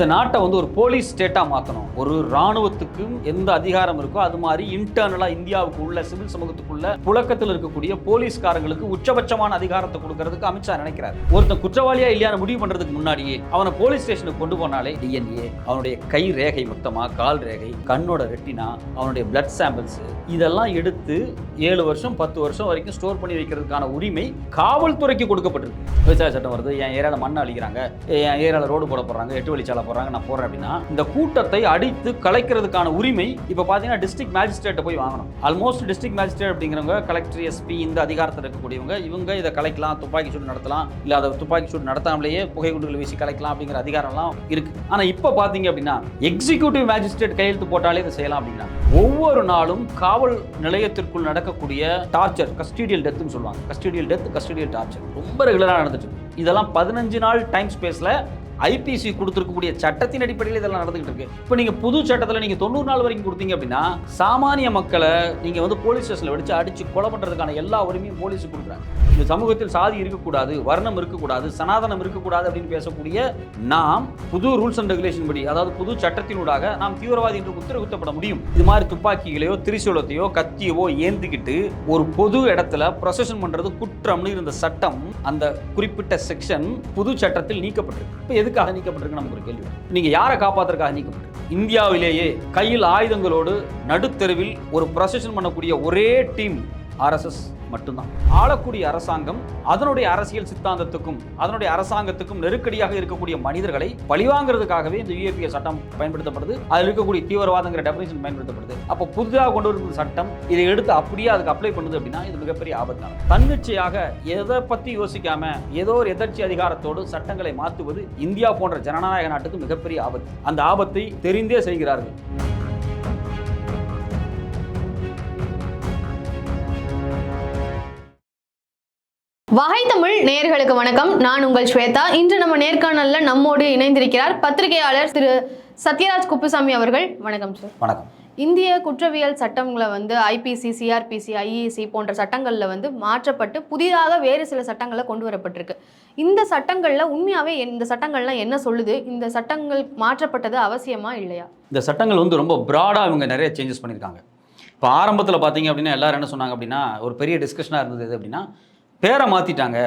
இந்த நாட்டை வந்து ஒரு போலீஸ் ஸ்டேட்டாக மாற்றணும். ஒரு இராணுவத்துக்கும் எந்த அதிகாரம் இருக்கோ அது மாதிரி இன்டர்னலாக இந்தியாவுக்கு உள்ள சிவில் சமூகத்துக்குள்ள புழக்கத்தில் இருக்கக்கூடிய போலீஸ்காரங்களுக்கு உச்சபட்சமான அதிகாரத்தை கொடுக்கறதுக்கு அமித்ஷா நினைக்கிறார். ஒருத்தன் குற்றவாளியா இல்லையான்னு முடிவு பண்றதுக்கு முன்னாடியே அவனை போலீஸ் ஸ்டேஷனுக்கு கொண்டு போனாலே டிஎன்ஏ, அவனுடைய கை ரேகை, மொத்தமா கால் ரேகை, கண்ணோட ரெட்டினா, அவனுடைய பிளட் சாம்பிள்ஸ் இதெல்லாம் எடுத்து 7 வருஷம் 10 வருஷம் வரைக்கும் ஸ்டோர் பண்ணி வைக்கிறதுக்கான உரிமை காவல்துறைக்கு கொடுக்கப்பட்டிருக்கு. விவசாய சட்டம் வருது, என் ஏரியால மண்ணை அழிக்கிறாங்க, என் ஏரியால ரோடு போட போறாங்க, 8 வழிச்சாலை போறாங்க, நான் போறேன் அப்படின்னா இந்த கூட்டத்தை அடித்து கலைக்கிறதுக்கான உரிமை இப்ப பாத்தீங்கன்னா டிஸ்ட்ரிக்ட் மேஜிஸ்ட்ரேட்டை போய் வாங்கணும். ஆல்மோஸ்ட் டிஸ்ட்ரிக்ட் மேஜிஸ்ட்ரேட் அப்படிங்கிறவங்க கலெக்டர், எஸ்பி இந்த அதிகாரத்தில் இருக்கக்கூடியவங்க, இவங்க இதை கலைக்கலாம், துப்பாக்கி சூடு நடத்தலாம், இல்ல அதை துப்பாக்கி சூடு நடத்தாமலேயே புகைக்குண்டுகள் வீசி கலைக்கலாம் அப்படிங்கிற அதிகாரம்லாம் இருக்கு. ஆனா இப்ப பாத்தீங்க அப்படின்னா எக்ஸிக்யூட்டிவ் மேஜிஸ்ட்ரேட் கையெழுத்து போட்டாலே இதை செய்யலாம் அப்படின்னா ஒவ்வொரு நாளும் காவல் நிலையத்திற்குள் நடக்கக்கூடிய டார்ச்சர், கஸ்டடியல் டெத்னு சொல்லுவாங்க, கஸ்டடியல் டெத், கஸ்டடியல் டார்ச்சர் ரொம்ப ரெகுலராக நடந்துட்டு இருக்கு. இதெல்லாம் 15 நாள் டைம் ஸ்பேஸ்ல ஐபிசி கொடுத்துருக்கக்கூடிய சட்டத்தின் அடிப்படையில் இதெல்லாம் நடந்துகிட்டு இருக்கு. இப்போ நீங்க புது சட்டத்தில் நீங்க 90 நாள் வரைக்கும் கொடுத்தீங்க அப்படின்னா சாமானிய மக்களை நீங்க வந்து போலீஸ் ஸ்டேஷன்ல வச்சு அடிச்சு கொலை பண்றதுக்கான எல்லா உரிமையும் போலீஸுக்கு கொடுக்குறாங்க. இந்த சமூகத்தில் சாதி இருக்கக்கூடாது, வர்ணம் இருக்கக்கூடாது, சனாதனம் இருக்கக்கூடாது அப்படின்னு பேசக்கூடிய நாம் புது ரூல்ஸ் அண்ட் ரெகுலேஷன் படி, அதாவது புது சட்டத்தினூடாக நாம் தீவிரவாதி என்று குற்றப்பட முடியும். இது மாதிரி துப்பாக்கிகளையோ திரிசூலத்தையோ கத்தியவோ ஏந்திக்கிட்டு ஒரு பொது இடத்துல ப்ரொசஷன் பண்றது குற்றம்னு இருந்த சட்டம், அந்த குறிப்பிட்ட செக்ஷன் புது சட்டத்தில் நீக்கப்பட்டிருக்கு. எதுக்காக நீக்கப்பட்டிருக்கு நமக்கு ஒரு கேள்வி. நீங்க யாரை காப்பாத்துறதுக்காக நீக்கப்பட்டிருக்கு? இந்தியாவிலேயே கையில் ஆயுதங்களோடு நடுத்தெருவில் ஒரு ப்ரொசஷன் பண்ணக்கூடிய ஒரே டீம் ஆர்எஸ்எஸ் மட்டும்தான். ஆளக்கூடிய அரசாங்கம் அதனுடைய அரசியல் சித்தாந்தத்துக்கும் அதனுடைய அரசாங்கத்துக்கும் நெருக்கடியாக இருக்கக்கூடிய மனிதர்களை பழிவாங்கிறதுக்காகவே இந்த யுஏபிஏ சட்டம் பயன்படுத்தப்படுது. அதில் இருக்கக்கூடிய தீவிரவாதங்கிற டெஃபினிஷன் பயன்படுத்தப்படுது. அப்போ புதிதாக கொண்டு வரும் சட்டம் இதை எடுத்து அப்படியே அதுக்கு அப்ளை பண்ணுது அப்படின்னா இது மிகப்பெரிய ஆபத்தான. தன்னிச்சையாக எதை பத்தி யோசிக்காம ஏதோ ஒரு எதர்ச்சி அதிகாரத்தோடு சட்டங்களை மாற்றுவது இந்தியா போன்ற ஜனநாயக நாட்டுக்கு மிகப்பெரிய ஆபத்து. அந்த ஆபத்தை தெரிந்தே செய்கிறார்கள். வகை தமிழ் நேயர்களுக்கு வணக்கம். நான் உங்கள் ஸ்வேதா. இன்று நம்ம நேர்காணல்ல நம்மோடு இணைந்திருக்கிறார் பத்திரிகையாளர் திரு சத்யராஜ் குப்புசாமி அவர்கள். வணக்கம் சார். வணக்கம். இந்திய குற்றவியல் சட்டங்களை வந்து ஐபிசி, சிஆர்பிசி, ஐஇசி போன்ற சட்டங்கள்ல வந்து மாற்றப்பட்டு புதிதாக வேறு சில சட்டங்களை கொண்டு வரப்பட்டிருக்கு. இந்த சட்டங்கள்ல உண்மையாவே இந்த சட்டங்கள்லாம் என்ன சொல்லுது? இந்த சட்டங்கள் மாற்றப்பட்டது அவசியமா இல்லையா? இந்த சட்டங்கள் வந்து ரொம்ப பிராடா இவங்க நிறைய சேஞ்சஸ் பண்ணியிருக்காங்க. இப்போ ஆரம்பத்தில் பார்த்தீங்க அப்படின்னா எல்லாரும் என்ன சொன்னாங்க அப்படின்னா ஒரு பெரிய டிஸ்கஷனாக இருந்தது அப்படின்னா பேரை மாற்றிட்டாங்க,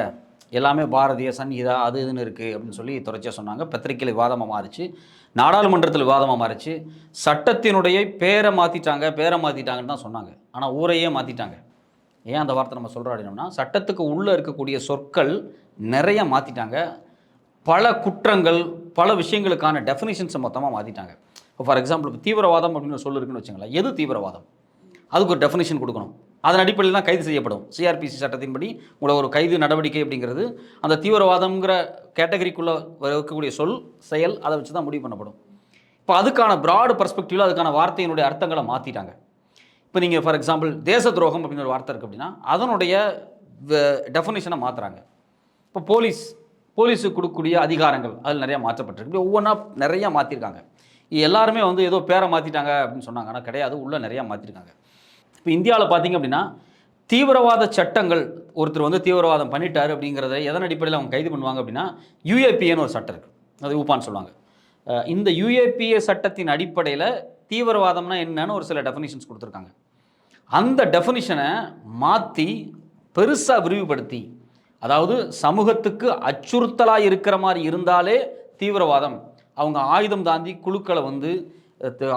எல்லாமே பாரதிய சன்ஹிதா அது இதுன்னு இருக்குது அப்படின்னு சொல்லி தொடர்ச்சியாக சொன்னாங்க. பத்திரிகையில் விவாதமாக மாறிச்சு, நாடாளுமன்றத்தில் விவாதமாக மாறிச்சு. சட்டத்தினுடைய பேரை மாற்றிட்டாங்கன்னு தான் சொன்னாங்க. ஆனால் ஊரையே மாற்றிட்டாங்க. ஏன் அந்த வார்த்தை நம்ம சொல்கிறோம் அப்படின்னா சட்டத்துக்கு உள்ளே இருக்கக்கூடிய சொற்கள் நிறைய மாற்றிட்டாங்க. பல குற்றங்கள், பல விஷயங்களுக்கான டெஃபினிஷன்ஸை மொத்தமாக மாற்றிட்டாங்க. இப்போ ஃபார் எக்ஸாம்பிள் இப்போ தீவிரவாதம் அப்படின்னு சொல்லு இருக்குன்னு வச்சுங்களேன். எது தீவிரவாதம்? அதுக்கு ஒரு டெஃபினிஷன் கொடுக்கணும். அதன் அடிப்படையில் தான் கைது செய்யப்படும். சிஆர்பிசி சட்டத்தின்படி உங்களை ஒரு கைது நடவடிக்கை அப்படிங்கிறது அந்த தீவிரவாதம்ங்கிற கேட்டகரிக்குள்ளே இருக்கக்கூடிய சொல், செயல், அதை வச்சு தான் முடிவு பண்ணப்படும். இப்போ அதுக்கான ப்ராடு பர்ஸ்பெக்டிவில் அதுக்கான வார்த்தையினுடைய அர்த்தங்களை மாற்றிட்டாங்க. இப்போ நீங்கள் ஃபார் எக்ஸாம்பிள் தேச துரோகம் அப்படின்னு ஒரு வார்த்தை இருக்குது அப்படின்னா அதனுடைய டெஃபினிஷனை மாற்றுறாங்க. இப்போ போலீஸுக்கு கொடுக்கக்கூடிய அதிகாரங்கள் அதில் நிறையா மாற்றப்பட்டிருக்கு. இப்படி ஒவ்வொன்றா நிறையா மாற்றிருக்காங்க. எல்லாருமே வந்து ஏதோ பேரை மாற்றிட்டாங்க அப்படின்னு சொன்னாங்க. ஆனால் கிடையாது, உள்ளே நிறையா மாற்றிருக்காங்க. இப்போ இந்தியாவில் பார்த்தீங்க அப்படின்னா தீவிரவாத சட்டங்கள், ஒருத்தர் வந்து தீவிரவாதம் பண்ணிட்டார் அப்படிங்கிறத எதன் அடிப்படையில் அவங்க கைது பண்ணுவாங்க அப்படின்னா யுஏபிஏன்னு ஒரு சட்டம் இருக்குது, அது ஊப்பான்னு சொல்லுவாங்க. இந்த யுஏபிஏ சட்டத்தின் அடிப்படையில் தீவிரவாதம்னா என்னன்னு ஒரு சில டெஃபினிஷன்ஸ் கொடுத்துருக்காங்க. அந்த டெஃபினிஷனை மாற்றி பெருசாக விரிவுபடுத்தி, அதாவது சமூகத்துக்கு அச்சுறுத்தலாக இருக்கிற மாதிரி இருந்தாலே தீவிரவாதம், அவங்க ஆயுதம் தாண்டி குழுக்களை வந்து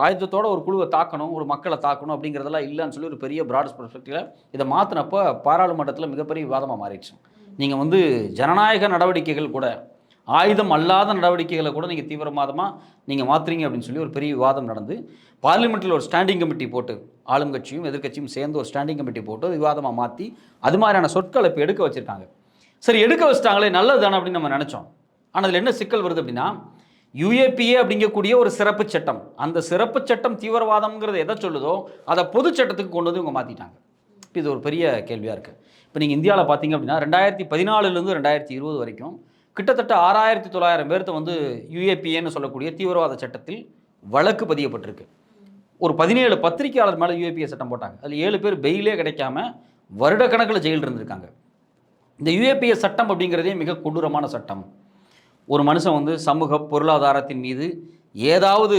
ஆயுதத்தோட ஒரு குழுவை தாக்கணும், ஒரு மக்களை தாக்கணும் அப்படிங்கிறதெல்லாம் இல்லைன்னு சொல்லி ஒரு பெரிய ப்ராட் பெர்ஸ்பெக்டிவில் இதை மாற்றினப்போ பாராளுமன்றத்தில் மிகப்பெரிய விவாதமாக மாறிடுச்சு. நீங்கள் வந்து ஜனநாயக நடவடிக்கைகள் கூட, ஆயுதம் அல்லாத நடவடிக்கைகளை கூட நீங்கள் தீவிரவாதமாக நீங்கள் மாற்றுறீங்க அப்படின்னு சொல்லி ஒரு பெரிய விவாதம் நடந்து பார்லிமெண்ட்டில் ஒரு ஸ்டாண்டிங் கமிட்டி போட்டு, ஆளுங்கட்சியும் எதிர்கட்சியும் சேர்ந்து ஒரு ஸ்டாண்டிங் கமிட்டி போட்டு விவாதமாக மாற்றி அது மாதிரியான சொற்களை இப்போ எடுக்க வச்சுருக்காங்க. சரி, எடுக்க வச்சிட்டாங்களே நல்லது தானே அப்படின்னு நம்ம நினச்சோம். ஆனால் அதில் என்ன சிக்கல் வருது அப்படின்னா யுஏபிஏ அப்படிங்கக்கூடிய ஒரு சிறப்பு சட்டம், அந்த சிறப்பு சட்டம் தீவிரவாதம்ங்கிறது எதை சொல்லுதோ அதை பொது சட்டத்துக்கு கொண்டு வந்து இவங்க மாற்றிட்டாங்க. இப்போ இது ஒரு பெரிய கேள்வியாக இருக்குது. இப்போ நீங்கள் இந்தியாவில் பார்த்தீங்க அப்படின்னா 2014 2020 வரைக்கும் கிட்டத்தட்ட 6900 பேர்த்த வந்து யுஏபிஏன்னு சொல்லக்கூடிய தீவிரவாத சட்டத்தில் வழக்கு பதியப்பட்டிருக்கு. ஒரு 17 பத்திரிகையாளர் மேலே யுஏபிஏ சட்டம் போட்டாங்க. அதில் 7 பேர் பெயிலே கிடைக்காம வருடக்கணக்கில் ஜெயில் இருந்திருக்காங்க. இந்த யுஏபிஏ சட்டம் அப்படிங்கிறதே மிக கொடூரமான சட்டம். ஒரு மனுஷன் வந்து சமூக பொருளாதாரத்தின் மீது ஏதாவது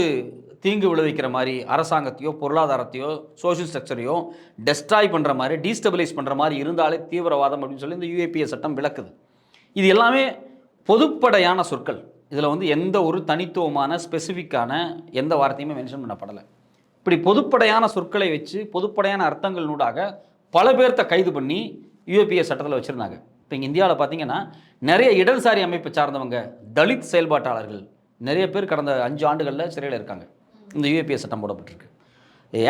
தீங்கு விளைவிக்கிற மாதிரி அரசாங்கத்தையோ பொருளாதாரத்தையோ சோஷியல் ஸ்ட்ரக்சரையோ டெஸ்ட்ராய் பண்ணுற மாதிரி டீஸ்டபிளைஸ் பண்ணுற மாதிரி இருந்தாலே தீவிரவாதம் அப்படின்னு சொல்லி இந்த யூஏபிஏ சட்டம் விளக்குது. இது எல்லாமே பொதுப்படையான சொற்கள். இதில் வந்து எந்த ஒரு தனித்துவமான ஸ்பெசிஃபிக்கான எந்த வார்த்தையுமே மென்ஷன் பண்ணப்படலை. இப்படி பொதுப்படையான சொற்களை வச்சு பொதுப்படையான அர்த்தங்களினூடாக பல பேர்த்த கைது பண்ணி யூஏபிஏ சட்டத்தில் வச்சுருந்தாங்க. இப்போ இங்கே இந்தியாவில் பார்த்தீங்கன்னா நிறைய இடதுசாரி அமைப்பை சார்ந்தவங்க, தலித் செயல்பாட்டாளர்கள் நிறைய பேர் கடந்த 5 ஆண்டுகளில் சிறையில் இருக்காங்க. இந்த யூஏபிஏ சட்டம் போடப்பட்டிருக்கு.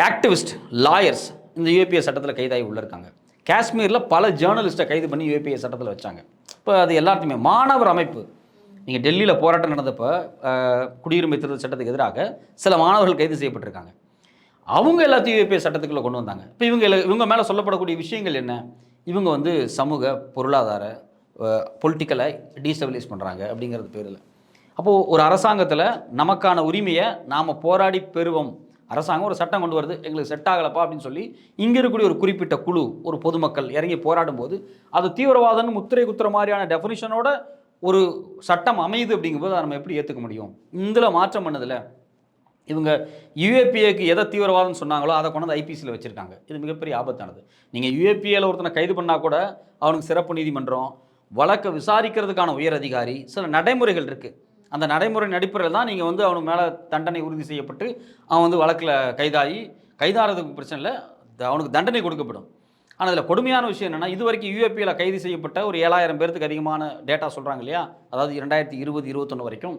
ஆக்டிவிஸ்ட், லாயர்ஸ் இந்த யூஏபிஏ சட்டத்தில் கைதாகி உள்ள இருக்காங்க. காஷ்மீரில் பல ஜேர்னலிஸ்ட்டை கைது பண்ணி யூஏபிஏ சட்டத்தில் வச்சாங்க. இப்போ அது எல்லாத்தையுமே மாணவர் அமைப்பு, நீங்கள் டெல்லியில் போராட்டம் நடந்தப்போ குடியுரிமை திருத்த சட்டத்துக்கு எதிராக சில மாணவர்கள் கைது செய்யப்பட்டிருக்காங்க. அவங்க எல்லாத்தையும் யூஏபிஏ சட்டத்துக்குள்ளே கொண்டு வந்தாங்க. இப்போ இவங்க மேலே சொல்லப்படக்கூடிய விஷயங்கள் என்ன? இவங்க வந்து சமூக பொருளாதார பொலிட்டிக்கலை டீஸ்டபிளைஸ் பண்ணுறாங்க அப்படிங்கிறது பேரில். அப்போது ஒரு அரசாங்கத்தில் நமக்கான உரிமையை நாம் போராடி பெறுவோம். அரசாங்கம் ஒரு சட்டம் கொண்டு வருது, எங்களுக்கு செட் ஆகலப்பா அப்படின்னு சொல்லி இங்கே இருக்கக்கூடிய ஒரு குறிப்பிட்ட குழு, ஒரு பொதுமக்கள் இறங்கி போராடும் போது அது தீவிரவாதம்னு முத்திரை குத்துற மாதிரியான டெஃபினிஷனோட ஒரு சட்டம் அமையுது. அப்படிங்கும்போது அதை நம்ம எப்படி ஏற்றுக்க முடியும்? இதில் மாற்றம் பண்ணதில் இவங்க யூஏபிஏக்கு எதை தீவிரவாதம்னு சொன்னாங்களோ அதை கொண்டு வந்து ஐபிசியில் வச்சுருக்காங்க. இது மிகப்பெரிய ஆபத்தானது. நீங்கள் யூஏபிஏல ஒருத்தனை கைது பண்ணால் கூட அவனுக்கு சிறப்பு நீதிமன்றம், வழக்கை விசாரிக்கிறதுக்கான உயர் அதிகாரி, சில நடைமுறைகள் இருக்குது. அந்த நடைமுறை அடிப்படையில் தான் நீங்கள் வந்து அவனுக்கு மேலே தண்டனை உறுதி செய்யப்பட்டு அவன் வந்து வழக்கில் கைதாகிறதுக்கு பிரச்சனை இல்லை, அவனுக்கு தண்டனை கொடுக்கப்படும். ஆனால் இதில் கொடுமையான விஷயம் என்னென்னா, இது வரைக்கும் யூஏபியில் கைது செய்யப்பட்ட ஒரு 7000 பேருக்கு அதிகமான டேட்டா சொல்கிறாங்க இல்லையா, அதாவது 2020-21 வரைக்கும்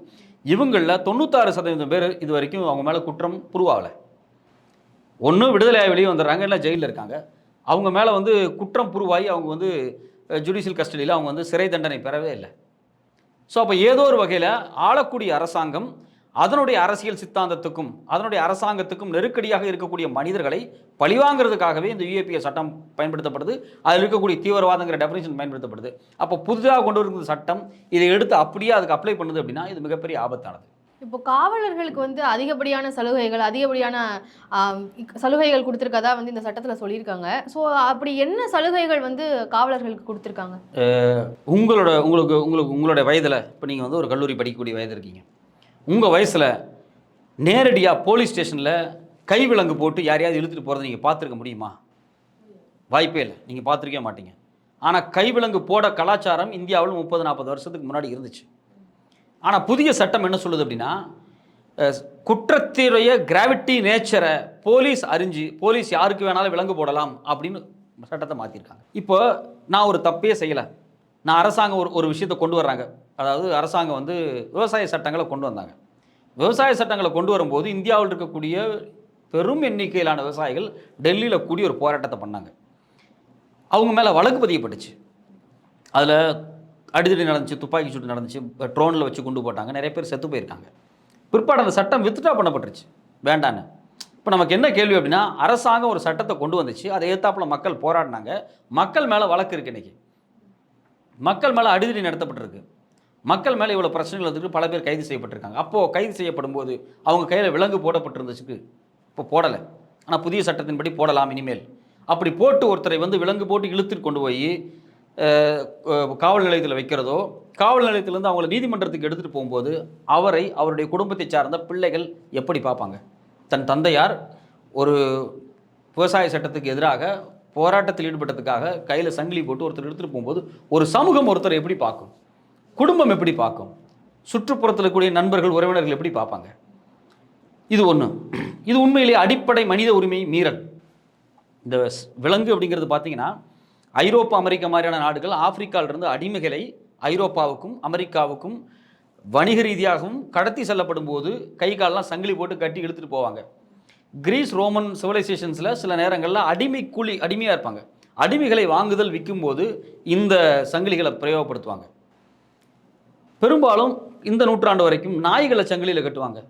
இவங்களில் 96% பேர் இது வரைக்கும் அவங்க மேலே குற்றம் புருவாகலை. ஒன்று விடுதலையாக வெளியே வந்துடுறாங்க, இல்லை ஜெயிலில் இருக்காங்க. அவங்க மேலே வந்து குற்றம் புருவாகி அவங்க வந்து ஜுடிஷியல் கஸ்டடியில் அவங்க வந்து சிறை தண்டனை பெறவே இல்லை. ஸோ அப்போ ஏதோ ஒரு வகையில் ஆளக்கூடிய அரசாங்கம் அதனுடைய அரசியல் சித்தாந்தத்துக்கும் அதனுடைய அரசாங்கத்துக்கும் நெருக்கடியாக இருக்கக்கூடிய மனிதர்களை பழிவாங்கிறதுக்காகவே இந்த யூஏபிஏ சட்டம் பயன்படுத்தப்படுது. அதில் இருக்கக்கூடிய தீவிரவாதங்கிற டெஃபினிஷன் பயன்படுத்தப்படுது. அப்போ புதிதாக கொண்டு வருகிற சட்டம் இதை எடுத்து அப்படியே அதுக்கு அப்ளை பண்ணுது அப்படின்னா இது மிகப்பெரிய ஆபத்தானது. இப்போ காவலர்களுக்கு வந்து அதிகப்படியான சலுகைகள் கொடுத்துருக்கதா வந்து இந்த சட்டத்தில் சொல்லியிருக்காங்க. ஸோ அப்படி என்ன சலுகைகள் வந்து காவலர்களுக்கு கொடுத்துருக்காங்க? உங்களுடைய வயதில் இப்போ நீங்கள் வந்து ஒரு கல்லூரி படிக்கக்கூடிய வயது இருக்கீங்க. உங்கள் வயசில் நேரடியாக போலீஸ் ஸ்டேஷனில் கைவிலங்கு போட்டு யாரையாவது இழுத்துட்டு போகிறத நீங்கள் பார்த்துருக்க முடியுமா? வாய்ப்பே இல்லை, நீங்கள் பார்த்துருக்கவே மாட்டீங்க. ஆனால் கைவிலங்கு போட கலாச்சாரம் இந்தியாவில் 30-40 வருஷத்துக்கு முன்னாடி இருந்துச்சு. ஆனால் புதிய சட்டம் என்ன சொல்லுது அப்படின்னா, குற்றத்தினுடைய கிராவிட்டி நேச்சரை போலீஸ் அறிஞ்சு போலீஸ் யாருக்கு வேணாலும் விலங்கு போடலாம் அப்படின்னு சட்டத்தை மாற்றிருக்காங்க. இப்போ நான் ஒரு தப்பே செய்யலை, நான் அரசாங்கம் ஒரு விஷயத்தை கொண்டு வர்றாங்க. அதாவது அரசாங்கம் வந்து விவசாய சட்டங்களை கொண்டு வந்தாங்க. விவசாய சட்டங்களை கொண்டு வரும்போது இந்தியாவில் இருக்கக்கூடிய பெரும் எண்ணிக்கையிலான விவசாயிகள் டெல்லியில் கூடி ஒரு போராட்டத்தை பண்ணாங்க. அவங்க மேலே வழக்கு பதியப்பட்டுச்சு. அதில் அடிதடி நடந்துச்சு, துப்பாக்கி சூட்டு நடந்துச்சு, ட்ரோனில் வச்சு கொண்டு போட்டாங்க, நிறைய பேர் செத்து போயிருக்காங்க. பிற்பாடு அந்த சட்டம் வித்ட்ரா பண்ணப்பட்டுருச்சு, வேண்டான்னு. இப்போ நமக்கு என்ன கேள்வி அப்படின்னா, அரசாங்கம் ஒரு சட்டத்தை கொண்டு வந்துச்சு, அதை எதிர்த்தாப்புல மக்கள் போராடினாங்க, மக்கள் மேலே வழக்கு இருக்குது. இன்றைக்கி மக்கள் மேலே அடிதடி நடத்தப்பட்டிருக்கு, மக்கள் மேலே இவ்வளோ பிரச்சனைகள் வந்துட்டு பல பேர் கைது செய்யப்பட்டிருக்காங்க. அப்போது கைது செய்யப்படும் போது அவங்க கையில் விலங்கு போடப்பட்டிருந்துச்சுக்கு இப்போ போடலை. ஆனால் புதிய சட்டத்தின்படி போடலாம் இனிமேல். அப்படி போட்டு ஒருத்தரை வந்து விலங்கு போட்டு இழுத்துட்டு கொண்டு போய் காவல் நிலையத்தில் வைக்கிறதோ, காவல் நிலையத்திலேருந்து அவங்கள நீதிமன்றத்துக்கு எடுத்துகிட்டு போகும்போது அவருடைய குடும்பத்தை சார்ந்த பிள்ளைகள் எப்படி பார்ப்பாங்க? தன் தந்தையார் ஒரு விவசாய சட்டத்துக்கு எதிராக போராட்டத்தில் ஈடுபட்டதுக்காக கையில் சங்கிலி போட்டு ஒருத்தர் எடுத்துகிட்டு போகும்போது ஒரு சமூகம் ஒருத்தரை எப்படி பார்க்கும்? குடும்பம் எப்படி பார்க்கும்? சுற்றுப்புறத்தில் இருக்கக்கூடிய நண்பர்கள், உறவினர்கள் எப்படி பார்ப்பாங்க? இது ஒன்று. இது உண்மையிலேயே அடிப்படை மனித உரிமை மீறல். இந்த விலங்கு அப்படிங்கிறது பார்த்தீங்கன்னா, ஐரோப்பா அமெரிக்கா மாதிரியான நாடுகள் ஆப்பிரிக்காவிலிருந்து அடிமைகளை ஐரோப்பாவுக்கும் அமெரிக்காவுக்கும் வணிக ரீதியாகவும் கடத்தி செல்லப்படும் போது கை காலெலாம் சங்கிலி போட்டு கட்டி இழுத்துட்டு போவாங்க. கிரீஸ் ரோமன் சிவிலைசேஷன்ஸில் சில நேரங்களில் அடிமையாக இருப்பாங்க. அடிமைகளை வாங்குதல் விற்கும்போது இந்த சங்கிலிகளை பிரயோகப்படுத்துவாங்க. பெரும்பாலும் இந்த நூற்றாண்டு வரைக்கும் நாய்களை சங்கிலியில் கட்டுவாங்க.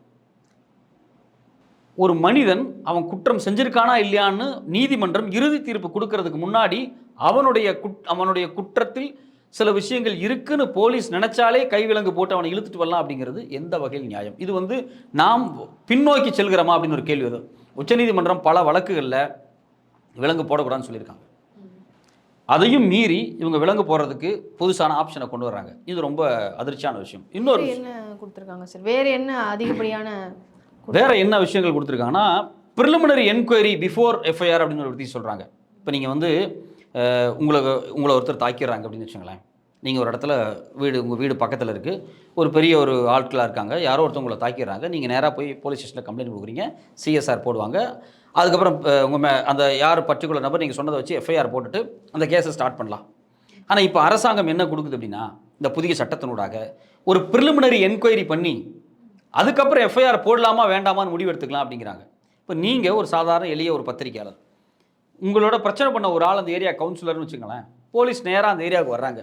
ஒரு மனிதன் அவன் குற்றம் செஞ்சிருக்கானா இல்லையான்னு நீதிமன்றம் இறுதி தீர்ப்பு கொடுக்கறதுக்கு முன்னாடி அவனுடைய குற்றத்தில் சில விஷயங்கள் இருக்குன்னு போலீஸ் நினைச்சாலே கைவிலங்கு போட்டு அவனை இழுத்துட்டு வரலாம் அப்படிங்கிறது எந்த வகையில் நியாயம்? இது வந்து நாம் பின்னோக்கி செல்கிறோமா அப்படின்னு ஒரு கேள்வி வரும். உச்சநீதிமன்றம் பல வழக்குகளில் விலங்கு போடக்கூடாதுன்னு சொல்லியிருக்காங்க. அதையும் மீறி இவங்க விலங்கு போடுறதுக்கு புதுசான ஆப்ஷனை கொண்டு வர்றாங்க. இது ரொம்ப அதிர்ச்சியான விஷயம். இன்னொரு என்ன கொடுத்துருக்காங்க சார்? வேற என்ன அதிகப்படியான வேற என்ன விஷயங்கள் கொடுத்துருக்காங்கன்னா, ப்ரிலிமினரி என்கொயரி பிஃபோர் எஃப்ஐஆர் அப்படின்னு ஒரு பற்றி சொல்கிறாங்க. இப்போ நீங்கள் வந்து உங்களை ஒருத்தர் தாக்கிடுறாங்க அப்படின்னு வச்சுங்களேன். நீங்கள் ஒரு இடத்துல உங்கள் வீடு பக்கத்தில் இருக்குது, ஒரு பெரிய ஒரு ஆட்களாக இருக்காங்க, யாரோ ஒருத்தவங்களை தாக்கிடுறாங்க. நீங்கள் நேராக போய் போலீஸ் ஸ்டேஷனில் கம்ப்ளைண்ட் கொடுக்குறீங்க, சிஎஸ்ஆர் போடுவாங்க. அதுக்கப்புறம் உங்கள் அந்த யார் பர்டிகுலர் நபர் நீங்கள் சொன்னதை வச்சு எஃப்ஐஆர் போட்டுட்டு அந்த கேஸை ஸ்டார்ட் பண்ணலாம். ஆனால் இப்போ அரசாங்கம் என்ன கொடுக்குது அப்படின்னா, இந்த புதிய சட்டத்தினூடாக ஒரு ப்ரிலிமினரி என்கொயரி பண்ணி அதுக்கப்புறம் எஃப்ஐஆர் போடலாமா வேண்டாமான்னு முடிவு எடுத்துக்கலாம் அப்படிங்கிறாங்க. இப்போ நீங்கள் ஒரு சாதாரண எளிய ஒரு பத்திரிக்கையாளர், உங்களோட பிரச்சனை பண்ண ஒரு ஆள் அந்த ஏரியா கவுன்சிலர்னு வச்சுங்களேன், போலீஸ் நேராக அந்த ஏரியாவுக்கு வர்றாங்க.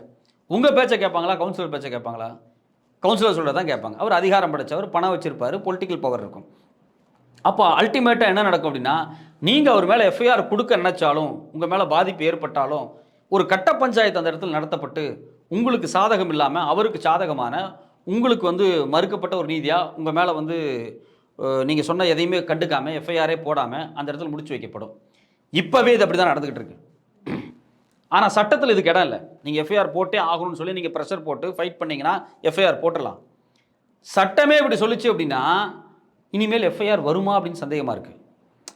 உங்கள் பேச்சை கேட்பாங்களா, கவுன்சிலர் பேச்சை கேட்பாங்களா? கவுன்சிலர் சொல்கிறத தான் கேட்பாங்க. அவர் அதிகாரம் படைச்சவர், பணம் வச்சிருப்பார், பொலிட்டிக்கல் பவர் இருக்கும். அப்போ அல்டிமேட்டாக என்ன நடக்கும் அப்படின்னா, நீங்கள் அவர் மேலே எஃப்ஐஆர் கொடுக்க நினைச்சாலும், உங்கள் மேலே பாதிப்பு ஏற்பட்டாலும், ஒரு கட்ட பஞ்சாயத்து அந்த இடத்துல நடத்தப்பட்டு உங்களுக்கு சாதகம் இல்லாமல் அவருக்கு சாதகமான, உங்களுக்கு வந்து மறுக்கப்பட்ட ஒரு நீதியாக உங்கள் மேலே வந்து நீங்கள் சொன்ன எதையுமே கண்டுக்காமல் எஃப்ஐஆரே போடாமல் அந்த இடத்துல முடிச்சு வைக்கப்படும். இப்போவே இது அப்படி தான் நடந்துக்கிட்டு இருக்கு. ஆனால் சட்டத்தில் இதுக்கு இடம் இல்லை. நீங்கள் எஃப்ஐஆர் போட்டே ஆகணும்னு சொல்லி நீங்கள் ப்ரெஷர் போட்டு ஃபைட் பண்ணிங்கன்னா எஃப்ஐஆர் போட்டுடலாம். சட்டமே இப்படி சொல்லிச்சு அப்படின்னா இனிமேல் எஃப்ஐஆர் வருமா அப்படின்னு சந்தேகமாக இருக்குது.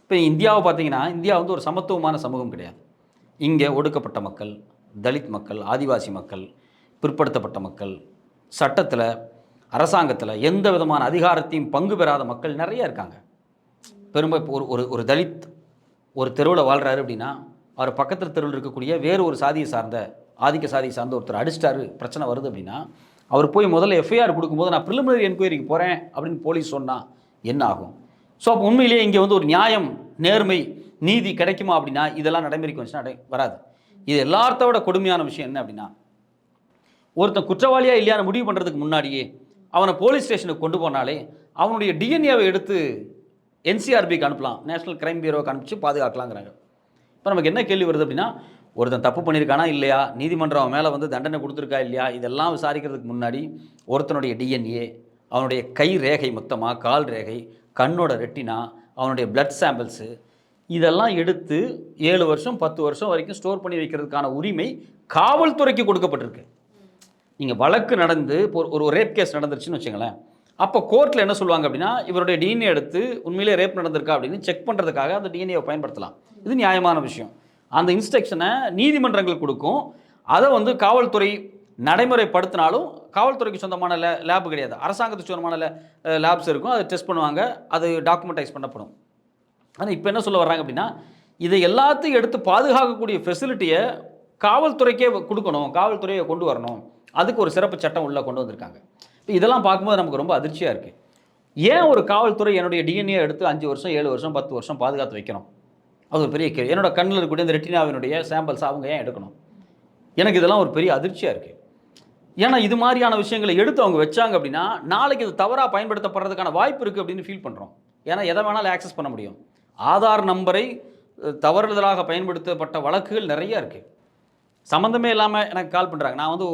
இப்போ இந்தியாவை பார்த்தீங்கன்னா, இந்தியா வந்து ஒரு சமத்துவமான சமூகம் கிடையாது. இங்கே ஒடுக்கப்பட்ட மக்கள், தலித் மக்கள், ஆதிவாசி மக்கள், பிற்படுத்தப்பட்ட மக்கள், சட்டத்தில் அரசாங்கத்தில் எந்த விதமான அதிகாரத்தையும் பங்கு பெறாத மக்கள் நிறைய இருக்காங்க. ஒரு தலித் ஒரு தெருவில் வாழ்கிறாரு அப்படின்னா, அவர் பக்கத்தில் தெருவில் இருக்கக்கூடிய வேறு ஒரு சாதியை சார்ந்த, ஆதிக்க சாதியை சார்ந்த ஒருத்தர் அடிச்சிட்டாரு, பிரச்சனை வருது அப்படின்னா, அவர் போய் முதல்ல எஃப்ஐஆர் கொடுக்கும்போது நான் ப்ரிலிமினரி என்கொயரிக்கு போகிறேன் அப்படின்னு போலீஸ் சொன்னால் என்ன ஆகும்? ஸோ அப்போ உண்மையிலேயே இங்கே வந்து ஒரு நியாயம், நேர்மை, நீதி கிடைக்குமா அப்படின்னா இதெல்லாம் நடைமுறைக்கு வந்துச்சுன்னா வராது. இது எல்லாத்த விட கொடுமையான விஷயம் என்ன அப்படின்னா, ஒருத்தன் குற்றவாளியாக இல்லையான முடிவு பண்ணுறதுக்கு முன்னாடியே அவனை போலீஸ் ஸ்டேஷனுக்கு கொண்டு போனாலே அவனுடைய டிஎன்ஏவை எடுத்து என்சிஆர்பிக்கு அனுப்பலாம், நேஷனல் கிரைம் பியூரோவுக்கு அனுப்பிச்சு பாதுகாக்கலாங்கிறாங்க. இப்போ நமக்கு என்ன கேள்வி வருது அப்படின்னா, ஒருத்தன் தப்பு பண்ணியிருக்கானா இல்லையா, நீதிமன்றம் அவன் மேலே வந்து தண்டனை கொடுத்துருக்கா இல்லையா, இதெல்லாம் விசாரிக்கிறதுக்கு முன்னாடி ஒருத்தனுடைய டிஎன்ஏ, அவனுடைய கை ரேகை மொத்தமாக, கால் ரேகை, கண்ணோட ரெட்டினா, அவனுடைய பிளட் சாம்பிள்ஸு, இதெல்லாம் எடுத்து 7 வருஷம் 10 வருஷம் வரைக்கும் ஸ்டோர் பண்ணி வைக்கிறதுக்கான உரிமை காவல்துறைக்கு கொடுக்கப்பட்டிருக்கு. நீங்கள் வழக்கு நடந்து ஒரு ரேப் கேஸ் நடந்துருச்சுன்னு வச்சுங்களேன், அப்போ கோர்ட்டில் என்ன சொல்லுவாங்க அப்படின்னா, இவருடைய டிஎன்ஏ எடுத்து உண்மையிலே ரேப் நடந்திருக்கா அப்படின்னு செக் பண்ணுறதுக்காக அந்த டிஎன்ஏவை பயன்படுத்தலாம். இது நியாயமான விஷயம். அந்த இன்ஸ்ட்ரக்ஷனை நீதிமன்றங்கள் கொடுக்கும். அதை வந்து காவல்துறை நடைமுறைப்படுத்தினாலும் காவல்துறைக்கு சொந்தமான லேப் கிடையாது, அரசாங்கத்துக்கு சொந்தமான லேப்ஸ் இருக்கும், அதை டெஸ்ட் பண்ணுவாங்க, அது டாக்குமெண்டைஸ் பண்ணப்படும். ஆனால் இப்போ என்ன சொல்ல வர்றாங்க அப்படின்னா, இதை எல்லாத்தையும் எடுத்து பாதுகாக்கக்கூடிய ஃபெசிலிட்டியை காவல்துறைக்கே கொடுக்கணும், காவல்துறையை கொண்டு வரணும், அதுக்கு ஒரு சிறப்பு சட்டம் உள்ளே கொண்டு வந்திருக்காங்க. இப்போ இதெல்லாம் பார்க்கும்போது நமக்கு ரொம்ப அதிர்ச்சியாக இருக்குது. ஏன் ஒரு காவல்துறை என்னுடைய டிஎன்ஏ எடுத்து 5 வருஷம் 7 வருஷம் 10 வருஷம் பாதுகாத்து வைக்கணும்? அது ஒரு பெரிய கேள்வி. என்னோட கண்ணில் இருக்கக்கூடிய இந்த ரெட்டினாவினுடைய சாம்பிள்ஸ் அவங்க ஏன் எடுக்கணும்? எனக்கு இதெல்லாம் ஒரு பெரிய அதிர்ச்சியாக இருக்குது. ஏன்னா இது மாதிரியான விஷயங்களை எடுத்து அவங்க வச்சாங்க அப்படின்னா நாளைக்கு இது தவறாக பயன்படுத்தப்படுறதுக்கான வாய்ப்பு இருக்குது அப்படின்னு ஃபீல் பண்ணுறோம். ஏன்னா எதை வேணாலும் ஆக்சஸ் பண்ண முடியும். ஆதார் நம்பரை தவறுதலாக பயன்படுத்தப்பட்ட வழக்குகள் நிறைய இருக்குது. சம்மந்தமே இல்லாமல் எனக்கு கால் பண்ணுறாங்க. நான் வந்து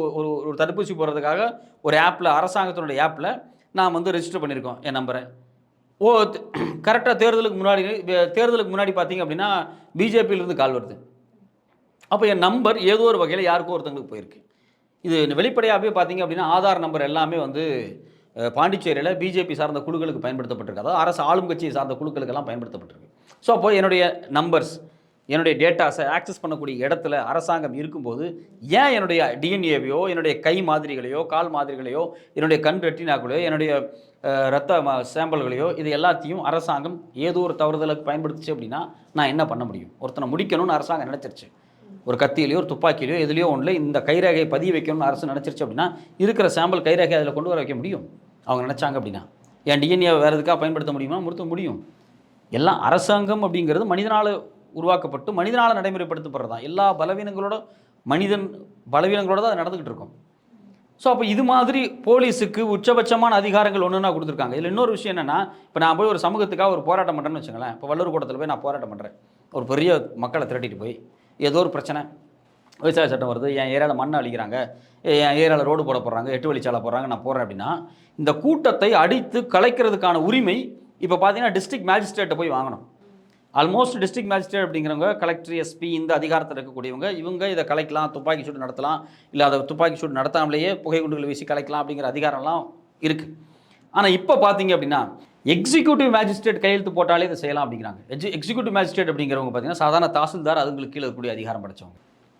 ஒரு தடுப்பூசி போடுறதுக்காக ஒரு ஆப்பில், அரசாங்கத்தினுடைய ஆப்பில் நான் வந்து ரெஜிஸ்டர் பண்ணியிருக்கோம் என் நம்பரை. கரெக்டாக தேர்தலுக்கு முன்னாடி பார்த்தீங்க அப்படின்னா பிஜேபியிலேருந்து கால் வருது. அப்போ என் நம்பர் ஏதோ ஒரு வகையில் யாருக்கோ ஒருத்தங்களுக்கு போயிருக்கு. இது வெளிப்படையாகவே பார்த்தீங்க அப்படின்னா ஆதார் நம்பர் எல்லாமே வந்து பாண்டிச்சேரியில் பிஜேபி சார்ந்த குழுக்களுக்கு பயன்படுத்தப்பட்டிருக்கு, அதாவது அரசு ஆளும் கட்சியை சார்ந்த குழுக்களுக்கெல்லாம் பயன்படுத்தப்பட்டிருக்கு. ஸோ அப்போ என்னுடைய நம்பர்ஸ், என்னுடைய டேட்டாஸை ஆக்சஸ் பண்ணக்கூடிய இடத்துல அரசாங்கம் இருக்கும்போது ஏன் என்னுடைய டிஎன்ஏவையோ, என்னுடைய கை மாதிரிகளையோ, கால் மாதிரிகளையோ, என்னுடைய கண் ரெட்டினாக்களையோ, என்னுடைய ரத்த சாம்பிள்களையோ, இது எல்லாத்தையும் அரசாங்கம் ஏதோ ஒரு தவறுதலுக்கு பயன்படுத்துச்சு அப்படின்னா நான் என்ன பண்ண முடியும்? ஒருத்தனை முடிக்கணும்னு அரசாங்கம் நினச்சிருச்சு, ஒரு கத்தியிலையோ ஒரு துப்பாக்கியிலையோ எதுலையோ ஒன்றில் இந்த கைரேகையை பதிய வைக்கணும்னு அரசு நினச்சிருச்சு அப்படின்னா இருக்கிற சாம்பிள் கைரேகை அதில் கொண்டு வர வைக்க முடியும். அவங்க நினச்சாங்க அப்படின்னா என் டிஎன்ஏ வேறு எதுக்காக பயன்படுத்த முடியுமா? முடியும். எல்லாம் அரசாங்கம் அப்படிங்கிறது மனிதனால் உருவாக்கப்பட்டு மனிதனால் நடைமுறைப்படுத்தப்படுறது தான். எல்லா பலவீனங்களோட தான் நடந்துக்கிட்டு இருக்கும். ஸோ அப்போ இது மாதிரி போலீஸுக்கு உச்சபட்சமான அதிகாரங்கள் ஒன்றுனா கொடுத்துருக்காங்க. இதில் இன்னொரு விஷயம் என்னென்னா, இப்போ நான் போய் ஒரு சமூகத்துக்காக ஒரு போராட்டம் பண்ணுறேன்னு வச்சுங்களேன். இப்போ வள்ளூர் கூட்டத்தில் போய் நான் போராட்டம் பண்ணுறேன், ஒரு பெரிய மக்களை திரட்டிட்டு போய் ஏதோ ஒரு பிரச்சனை, விவசாய சட்டம் வருது, என் ஏரியாவில் மண்ணை அழிக்கிறாங்க, என் ஏரியாவில் ரோடு போட போடுறாங்க, 8 வழிச்சாலை போடுறாங்க, நான் போகிறேன் அப்படின்னா இந்த கூட்டத்தை அடித்து கலைக்கிறதுக்கான உரிமை இப்போ பார்த்தீங்கன்னா டிஸ்ட்ரிக்ட் மேஜிஸ்ட்ரேட்டை போய் வாங்கணும். ஆல்மோஸ்ட் டிஸ்ட்ரிக்ட் மேஜிஸ்ட்ரேட் அப்படிங்கிறவங்க கலெக்டர், எஸ்பி இந்த அதிகாரத்தில் இருக்கக்கூடியவங்க. இவங்க இதை கலைக்கலாம், துப்பாக்கி சூடு நடத்தலாம், இல்லை அதை துப்பாக்கி சூடு நடத்தாமலேயே புகை குண்டுகள் வீசி கலைக்கலாம் அப்படிங்கிற அதிகாரம்லாம் இருக்குது. ஆனால் இப்போ பார்த்தீங்க அப்படின்னா எக்ஸிக்யூட்டிவ் மேஜிஸ்ட்ரேட் கையெழுத்து போட்டாலே இதை செய்யலாம் அப்படிங்கிறாங்க. எக்ஸிக்யூட்டிவ் மேஜிஸ்ட்ரேட் அப்படிங்கிறவங்க பார்த்தீங்கன்னா சாதாரண தாசில்தார், அதுங்களுக்கு கீழே இருக்கக்கூடிய அதிகாரம் படைச்சவங்க.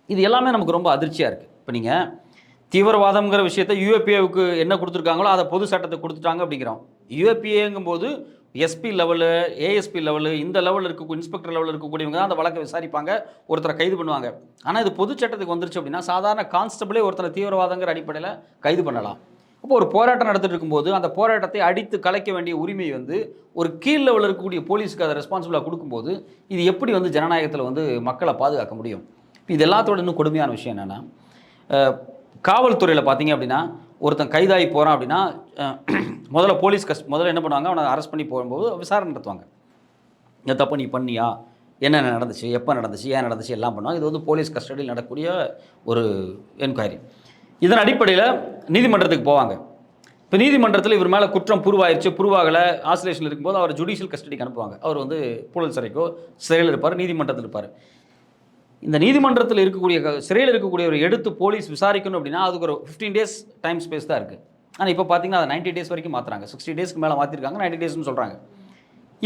இது எல்லாமே நமக்கு ரொம்ப அதிர்ச்சியாக இருக்குது. இப்போ நீங்கள் தீவிரவாதம்ங்கிற விஷயத்தை யூஏபிஏவுக்கு என்ன கொடுத்துருக்காங்களோ அதை பொது சட்டத்தை கொடுத்துட்டாங்க அப்படிங்கிறோம். யூஏபிஏங்கும்போது எஸ்பி லெவலு, ஏஎஸ்பி லெவலு, இந்த லெவலில் இருக்க இன்ஸ்பெக்டர் லெவலில் இருக்கக்கூடியவங்க தான் அந்த வழக்கை விசாரிப்பாங்க, ஒருத்தரை கைது பண்ணுவாங்க. ஆனால் இது பொது சட்டத்துக்கு வந்துருச்சு அப்படின்னா சாதாரண கான்ஸ்டபிளே ஒருத்தரை தீவிரவாதங்கிற அடிப்படையில் கைது பண்ணலாம். அப்போ ஒரு போராட்டம் நடத்திட்டு இருக்கும்போது அந்த போராட்டத்தை அடித்து கலைக்க வேண்டிய உரிமை வந்து ஒரு கீழ் லெவலில் இருக்கக்கூடிய போலீஸுக்கு அதை ரெஸ்பான்சிபிளாக கொடுக்கும்போது இது எப்படி வந்து ஜனநாயகத்தில் வந்து மக்களை பாதுகாக்க முடியும்? இது எல்லாத்தோட இன்னும் கொடுமையான விஷயம் என்னென்னா, காவல்துறையில் பார்த்தீங்க அப்படின்னா ஒருத்தன் கைதாகி போகிறான் அப்படின்னா முதல்ல முதல்ல என்ன பண்ணுவாங்க, அவனை அரெஸ்ட் பண்ணி போகும்போது விசாரணை நடத்துவாங்க. இந்த தப்பு நீ பண்ணியா, என்னென்ன நடந்துச்சு, எப்போ நடந்துச்சு, ஏன் நடந்துச்சு எல்லாம் பண்ணுவாங்க. இது வந்து போலீஸ் கஸ்டடியில் நடக்கக்கூடிய ஒரு என்கொயரி. இதன் அடிப்படையில் நீதிமன்றத்துக்கு போவாங்க. இப்போ நீதிமன்றத்தில் இவர் மேலே குற்றம் புருவாகலை, ஆசிலேஷனில் இருக்கும்போது அவர் ஜுடிஷியல் கஸ்டடிக்கு அனுப்புவாங்க. அவர் வந்து புழல் சிறையில் இருப்பார், நீதிமன்றத்தில் இருப்பார். இந்த நீதிமன்றத்தில் இருக்கக்கூடிய சிறையில் இருக்கக்கூடிய ஒரு எடுத்து போலீஸ் விசாரிக்கணும் அப்படின்னா அதுக்கு ஒரு 15 days டைம் ஸ்பேஸ் தான் இருக்குது. ஆனால் இப்போ பார்த்தீங்கன்னா அதை 90 days வரைக்கும் மாற்றுறாங்க. 60 daysக்கு மேலே மாற்றிருக்காங்க, 90 daysன்னு சொல்கிறாங்க.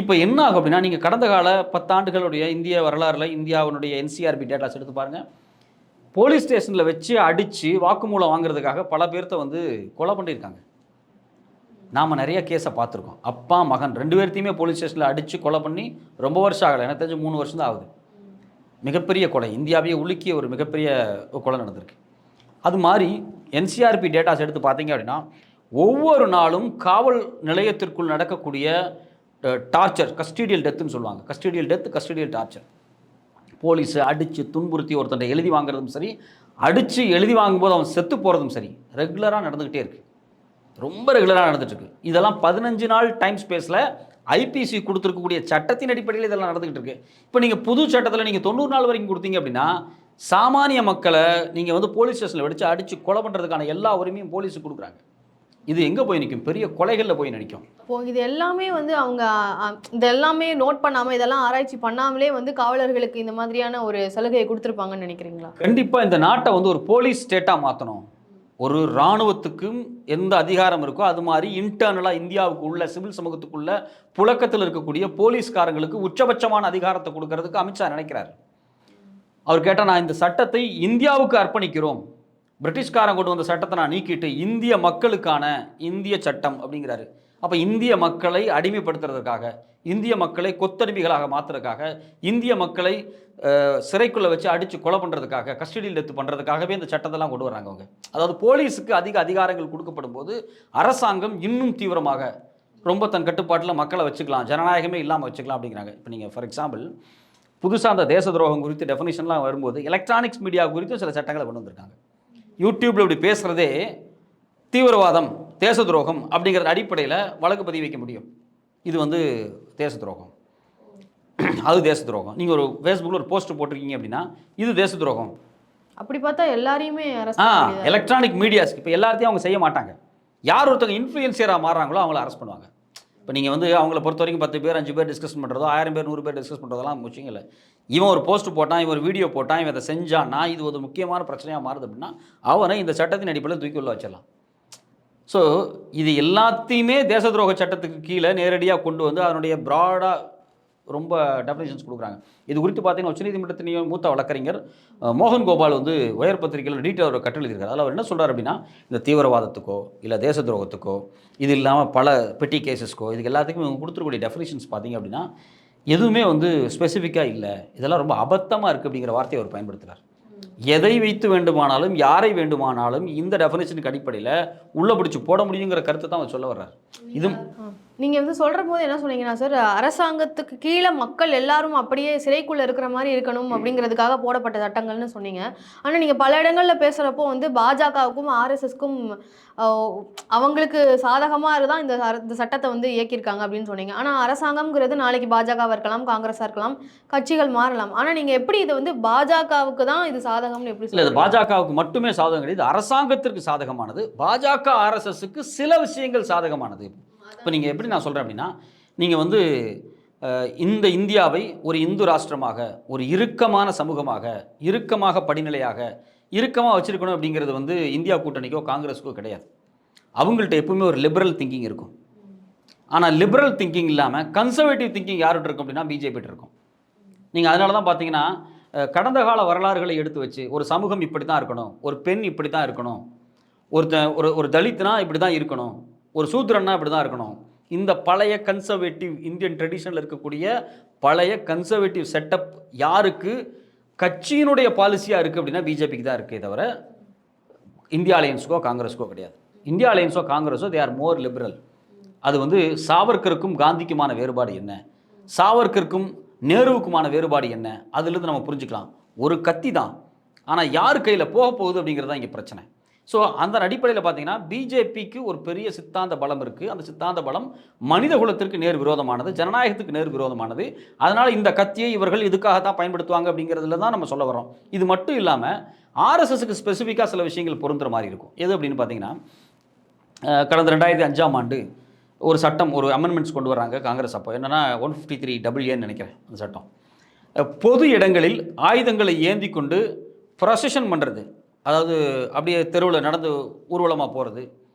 இப்போ என்ன ஆகும் அப்படின்னா, நீங்கள் கடந்த கால 10 ஆண்டுகளுடைய இந்திய வரலாறுல இந்தியாவுடைய என்சிஆர்பி டேட்டாஸ் எடுத்து பாருங்கள். போலீஸ் ஸ்டேஷனில் வச்சு அடித்து வாக்குமூலம் வாங்குறதுக்காக பல பேர்த்த வந்து கொலை பண்ணியிருக்காங்க. நாம் நிறைய கேஸை பார்த்துருக்கோம். அப்பா மகன் 2 பேர்த்தையுமே போலீஸ் ஸ்டேஷனில் அடித்து கொலை பண்ணி ரொம்ப வருஷம் ஆகலை, எனக்கு தெரிஞ்சு 3 வருஷம் தான் ஆகுது. மிகப்பெரிய கொலை, இந்தியாவையே உலுக்கிய ஒரு மிகப்பெரிய கொலை நடந்திருக்கு. அது மாதிரி என்சிஆர்பி டேட்டாஸ் எடுத்து பார்த்தீங்க அப்படின்னா ஒவ்வொரு நாளும் காவல் நிலையத்திற்குள் நடக்கக்கூடிய டார்ச்சர், கஸ்டடியல் டெத்துன்னு சொல்லுவாங்க. கஸ்டடியல் டார்ச்சர், போலீஸை அடித்து துன்புறுத்தி ஒருத்தன் எழுதி வாங்குறதும் சரி, அடித்து எழுதி வாங்கும்போது அவன் செத்து போகிறதும் சரி, ரெகுலராக நடந்துக்கிட்டே இருக்குது. ரொம்ப ரெகுலராக நடந்துட்டுருக்கு. இதெல்லாம் 15 நாள் டைம் ஸ்பேஸில் ஐபிசி கொடுத்துருக்கக்கூடிய சட்டத்தின் அடிப்படையில் இதெல்லாம் நடந்துகிட்டு இருக்கு. இப்போ நீங்கள் புது சட்டத்தில் நீங்கள் 90 நாள் வரைக்கும் கொடுத்தீங்க அப்படின்னா சாமானிய மக்களை நீங்கள் வந்து போலீஸ் ஸ்டேஷனில் வச்சு அடித்து கொலை பண்ணுறதுக்கான எல்லா உரிமையும் போலீஸுக்கு கொடுக்குறாங்க. இது எங்கே போய் நிற்கும்? பெரிய கொலைகளில் போய் நிற்கும். இப்போது இது எல்லாமே வந்து அவங்க இதெல்லாமே நோட் பண்ணாமல், இதெல்லாம் ஆராய்ச்சி பண்ணாமலே வந்து காவலர்களுக்கு இந்த மாதிரியான ஒரு சலுகையை கொடுத்துருப்பாங்கன்னு நினைக்கிறீங்களா? கண்டிப்பாக இந்த நாட்டை வந்து ஒரு போலீஸ் ஸ்டேட்டாக மாற்றணும். ஒரு இராணுவத்துக்கும் எந்த அதிகாரம் இருக்கோ அது மாதிரி இன்டர்னலாக இந்தியாவுக்கு உள்ள சிவில் சமூகத்துக்குள்ள புழக்கத்தில் இருக்கக்கூடிய போலீஸ்காரங்களுக்கு உச்சபட்சமான அதிகாரத்தை கொடுக்கறதுக்கு அமித்ஷா நினைக்கிறார். அவர் கேட்டால், நான் இந்த சட்டத்தை இந்தியாவுக்கு அர்ப்பணிக்கிறோம், பிரிட்டிஷ்காரன் கொண்டு வந்த சட்டத்தை நான் நீக்கிட்டு இந்திய மக்களுக்கான இந்திய சட்டம் அப்படிங்கிறாரு. அப்போ இந்திய மக்களை அடிமைப்படுத்துறதுக்காக, இந்திய மக்களை கொத்தடிமைகளாக மாற்றுறதுக்காக, இந்திய மக்களை சிறைக்குள்ளே வச்சு அடித்து கொலை பண்ணுறதுக்காக, கஸ்டடியில் டெத்து பண்ணுறதுக்காகவே இந்த சட்டத்தெல்லாம் கொண்டு வராங்க அவங்க. அதாவது போலீஸுக்கு அதிக அதிகாரங்கள் கொடுக்கப்படும் போது அரசாங்கம் இன்னும் தீவிரமாக ரொம்ப தன் கட்டுப்பாட்டில் மக்களை வச்சுக்கலாம், ஜனநாயகமே இல்லாமல் வச்சுக்கலாம் அப்படிங்கிறாங்க. இப்போ நீங்கள் ஃபார் எக்ஸாம்பிள் புதுசாக அந்த தேச துரோகம் குறித்து டெஃபினிஷன்லாம் வரும்போது எலக்ட்ரானிக்ஸ் மீடியா குறித்து சில சட்டங்களை கொண்டு வந்திருக்காங்க. யூடியூப்பில் இப்படி பேசுகிறதே தீவிரவாதம், தேச துரோகம் அப்படிங்கிற அடிப்படையில் வழக்கு பதிவு வைக்க முடியும். இது வந்து தேச துரோகம், அது தேச துரோகம். நீங்கள் ஒரு ஃபேஸ்புக்கில் ஒரு போஸ்ட் போட்டிருக்கீங்க அப்படின்னா இது தேச துரோகம். அப்படி பார்த்தா எல்லாரையுமே எலக்ட்ரானிக் மீடியாஸ் இப்போ எல்லாத்தையும் அவங்க செய்ய மாட்டாங்க. யார் ஒருத்தவங்க இன்ஃப்ளூயன்சியராக மாறுறாங்களோ அவங்கள அரெஸ்ட் பண்ணுவாங்க. இப்போ நீங்கள் வந்து அவங்கள பொறுத்த வரைக்கும் 10 பேர் 5 பேர் டிஸ்கஸ் பண்ணுறதோ, 1000 பேர் 100 பேர் டிஸ்கஸ் பண்ணுறதெல்லாம் முக்கியம் இல்லை. இவன் ஒரு போஸ்ட் போட்டான், இவன் ஒரு வீடியோ போட்டான், இவன் இதை செஞ்சான்னா இது ஒரு முக்கியமான பிரச்சனையாக மாறுது அப்படின்னா அவனை இந்த சட்டத்தின் அடிப்படையில் தூக்கி உள்ள வச்சிடலாம். ஸோ இது எல்லாத்தையுமே தேச துரோக சட்டத்துக்கு கீழே நேரடியாக கொண்டு வந்து அதனுடைய ப்ராடாக ரொம்ப டெஃபினேஷன்ஸ் கொடுக்குறாங்க. இது குறித்து பார்த்தீங்கன்னா உச்சநீதிமன்றத்தின் மூத்த வழக்கறிஞர் மோகன் கோபால் வந்து உயர் பத்திரிகையில் டீட்டெயில் ஒரு கட்டுரை எழுதியிருக்காரு. அதில் அவர் என்ன சொல்கிறார் அப்படின்னா, இந்த தீவிரவாதத்துக்கோ இல்லை தேச துரோகத்துக்கோ இது இல்லாமல் பல பெட்டி கேசஸ்க்கோ இதுக்கு எல்லாத்துக்கும் இவங்க கொடுத்துருக்கூடிய டெஃபினேஷன்ஸ் பார்த்தீங்க அப்படின்னா எதுவுமே வந்து ஸ்பெசிஃபிக்காக இல்லை, இதெல்லாம் ரொம்ப அபத்தமாக இருக்குது அப்படிங்கிற வார்த்தையை அவர் பயன்படுத்துகிறார். எதை வைத்து வேண்டுமானாலும் யாரை வேண்டுமானாலும் இந்த டெஃபினேஷனுக்கு அடிப்படையில் உள்ள பிடிச்சி போட முடியுங்கிற கருத்தை தான் அவர் சொல்ல வர்றார். இது நீங்கள் வந்து சொல்கிற போது என்ன சொன்னீங்கன்னா சார், அரசாங்கத்துக்கு கீழே மக்கள் எல்லாரும் அப்படியே சிறைக்குள்ளே இருக்கிற மாதிரி இருக்கணும் அப்படிங்கிறதுக்காக போடப்பட்ட சட்டங்கள்னு சொன்னீங்க. ஆனால் நீங்கள் பல இடங்களில் பேசுகிறப்போ வந்து பாஜகவுக்கும் ஆர்எஸ்எஸ்க்கும் அவங்களுக்கு சாதகமாக இருந்தால் இந்த சட்டத்தை வந்து இயக்கியிருக்காங்க அப்படின்னு சொன்னீங்க. ஆனால் அரசாங்கம்ங்கிறது நாளைக்கு பாஜகவாக இருக்கலாம், காங்கிரஸாக இருக்கலாம், கட்சிகள் மாறலாம். ஆனால் நீங்கள் எப்படி இதை வந்து பாஜகவுக்கு தான் இது சாதகம்னு எப்படி இல்லை? இது பாஜகவுக்கு மட்டுமே சாதகம் கிடையாது, அரசாங்கத்திற்கு சாதகமானது. பாஜக ஆர்எஸ்எஸ்க்கு சில விஷயங்கள் சாதகமானது. இப்போ நீங்கள் எப்படி நான் சொல்கிறேன் அப்படின்னா, நீங்கள் வந்து இந்த இந்தியாவை ஒரு இந்து ராஷ்டிரமாக, ஒரு இறுக்கமான சமூகமாக, இறுக்கமாக படிநிலையாக, இறுக்கமாக வச்சிருக்கணும் அப்படிங்கிறது வந்து இந்தியா கூட்டணிக்கோ காங்கிரஸுக்கோ கிடையாது. அவங்கள்ட்ட எப்பவுமே ஒரு லிபரல் திங்கிங் இருக்கும். ஆனால் லிபரல் திங்கிங் இல்லாமல் கன்சர்வேட்டிவ் திங்கிங் யார்கிட்ட இருக்கும் அப்படின்னா பிஜேபிகிட்ட இருக்கும். நீங்கள் அதனால தான் பார்த்தீங்கன்னா கடந்த கால வரலாறுகளை எடுத்து வச்சு ஒரு சமூகம் இப்படி தான் இருக்கணும், ஒரு பெண் இப்படி தான் இருக்கணும், ஒரு தலித்னா இப்படி தான் இருக்கணும், ஒரு சூத்ரன்னா இப்படி தான் இருக்கணும், இந்த பழைய கன்சர்வேட்டிவ் இந்தியன் ட்ரெடிஷனில் இருக்கக்கூடிய பழைய கன்சர்வேட்டிவ் செட்டப் யாருக்கு கட்சியினுடைய பாலிசியாக இருக்குது அப்படின்னா பிஜேபிக்கு தான் இருக்கே தவிர இந்தியா அலையன்ஸுக்கோ காங்கிரஸுக்கோ கிடையாது. இந்தியா அலையன்ஸோ காங்கிரஸோ தே ஆர் மோர் லிபரல். அது வந்து சாவர்கருக்கும் காந்திக்குமான வேறுபாடு என்ன, சாவர்கருக்கும் நேருவுக்குமான வேறுபாடு என்ன, அதுலேருந்து நம்ம புரிஞ்சுக்கலாம். ஒரு கத்தி தான், ஆனால் யார் கையில் போக போகுது அப்படிங்கிறது தான் இங்கே பிரச்சனை. ஸோ அந்த அடிப்படையில் பார்த்தீங்கன்னா பிஜேபிக்கு ஒரு பெரிய சித்தாந்த பலம் இருக்குது. அந்த சித்தாந்த பலம் மனித குலத்திற்கு நேர் விரோதமானது, ஜனநாயகத்துக்கு நேர் விரோதமானது. அதனால் இந்த கத்தியை இவர்கள் இதுக்காக தான் பயன்படுத்துவாங்க அப்படிங்கிறதுல தான் நம்ம சொல்ல வரோம். இது மட்டும் இல்லாமல் ஆர்எஸ்எஸ்க்கு ஸ்பெசிஃபிக்காக சில விஷயங்கள் பொருந்துற மாதிரி இருக்கும். எது அப்படின்னு பார்த்தீங்கன்னா கடந்த 2005ஆம் ஆண்டு ஒரு சட்டம், ஒரு அமெண்ட்மெண்ட்ஸ் கொண்டு வராங்க காங்கிரஸ். அப்போ என்னென்னா 153AA நினைக்கிறேன் அந்த சட்டம். பொது இடங்களில் ஆயுதங்களை ஏந்தி கொண்டு ப்ரொசஷன் பண்ணுறது, அதாவது அப்படியே தெருவில் நடந்து ஊர்வலமாக போகிறது,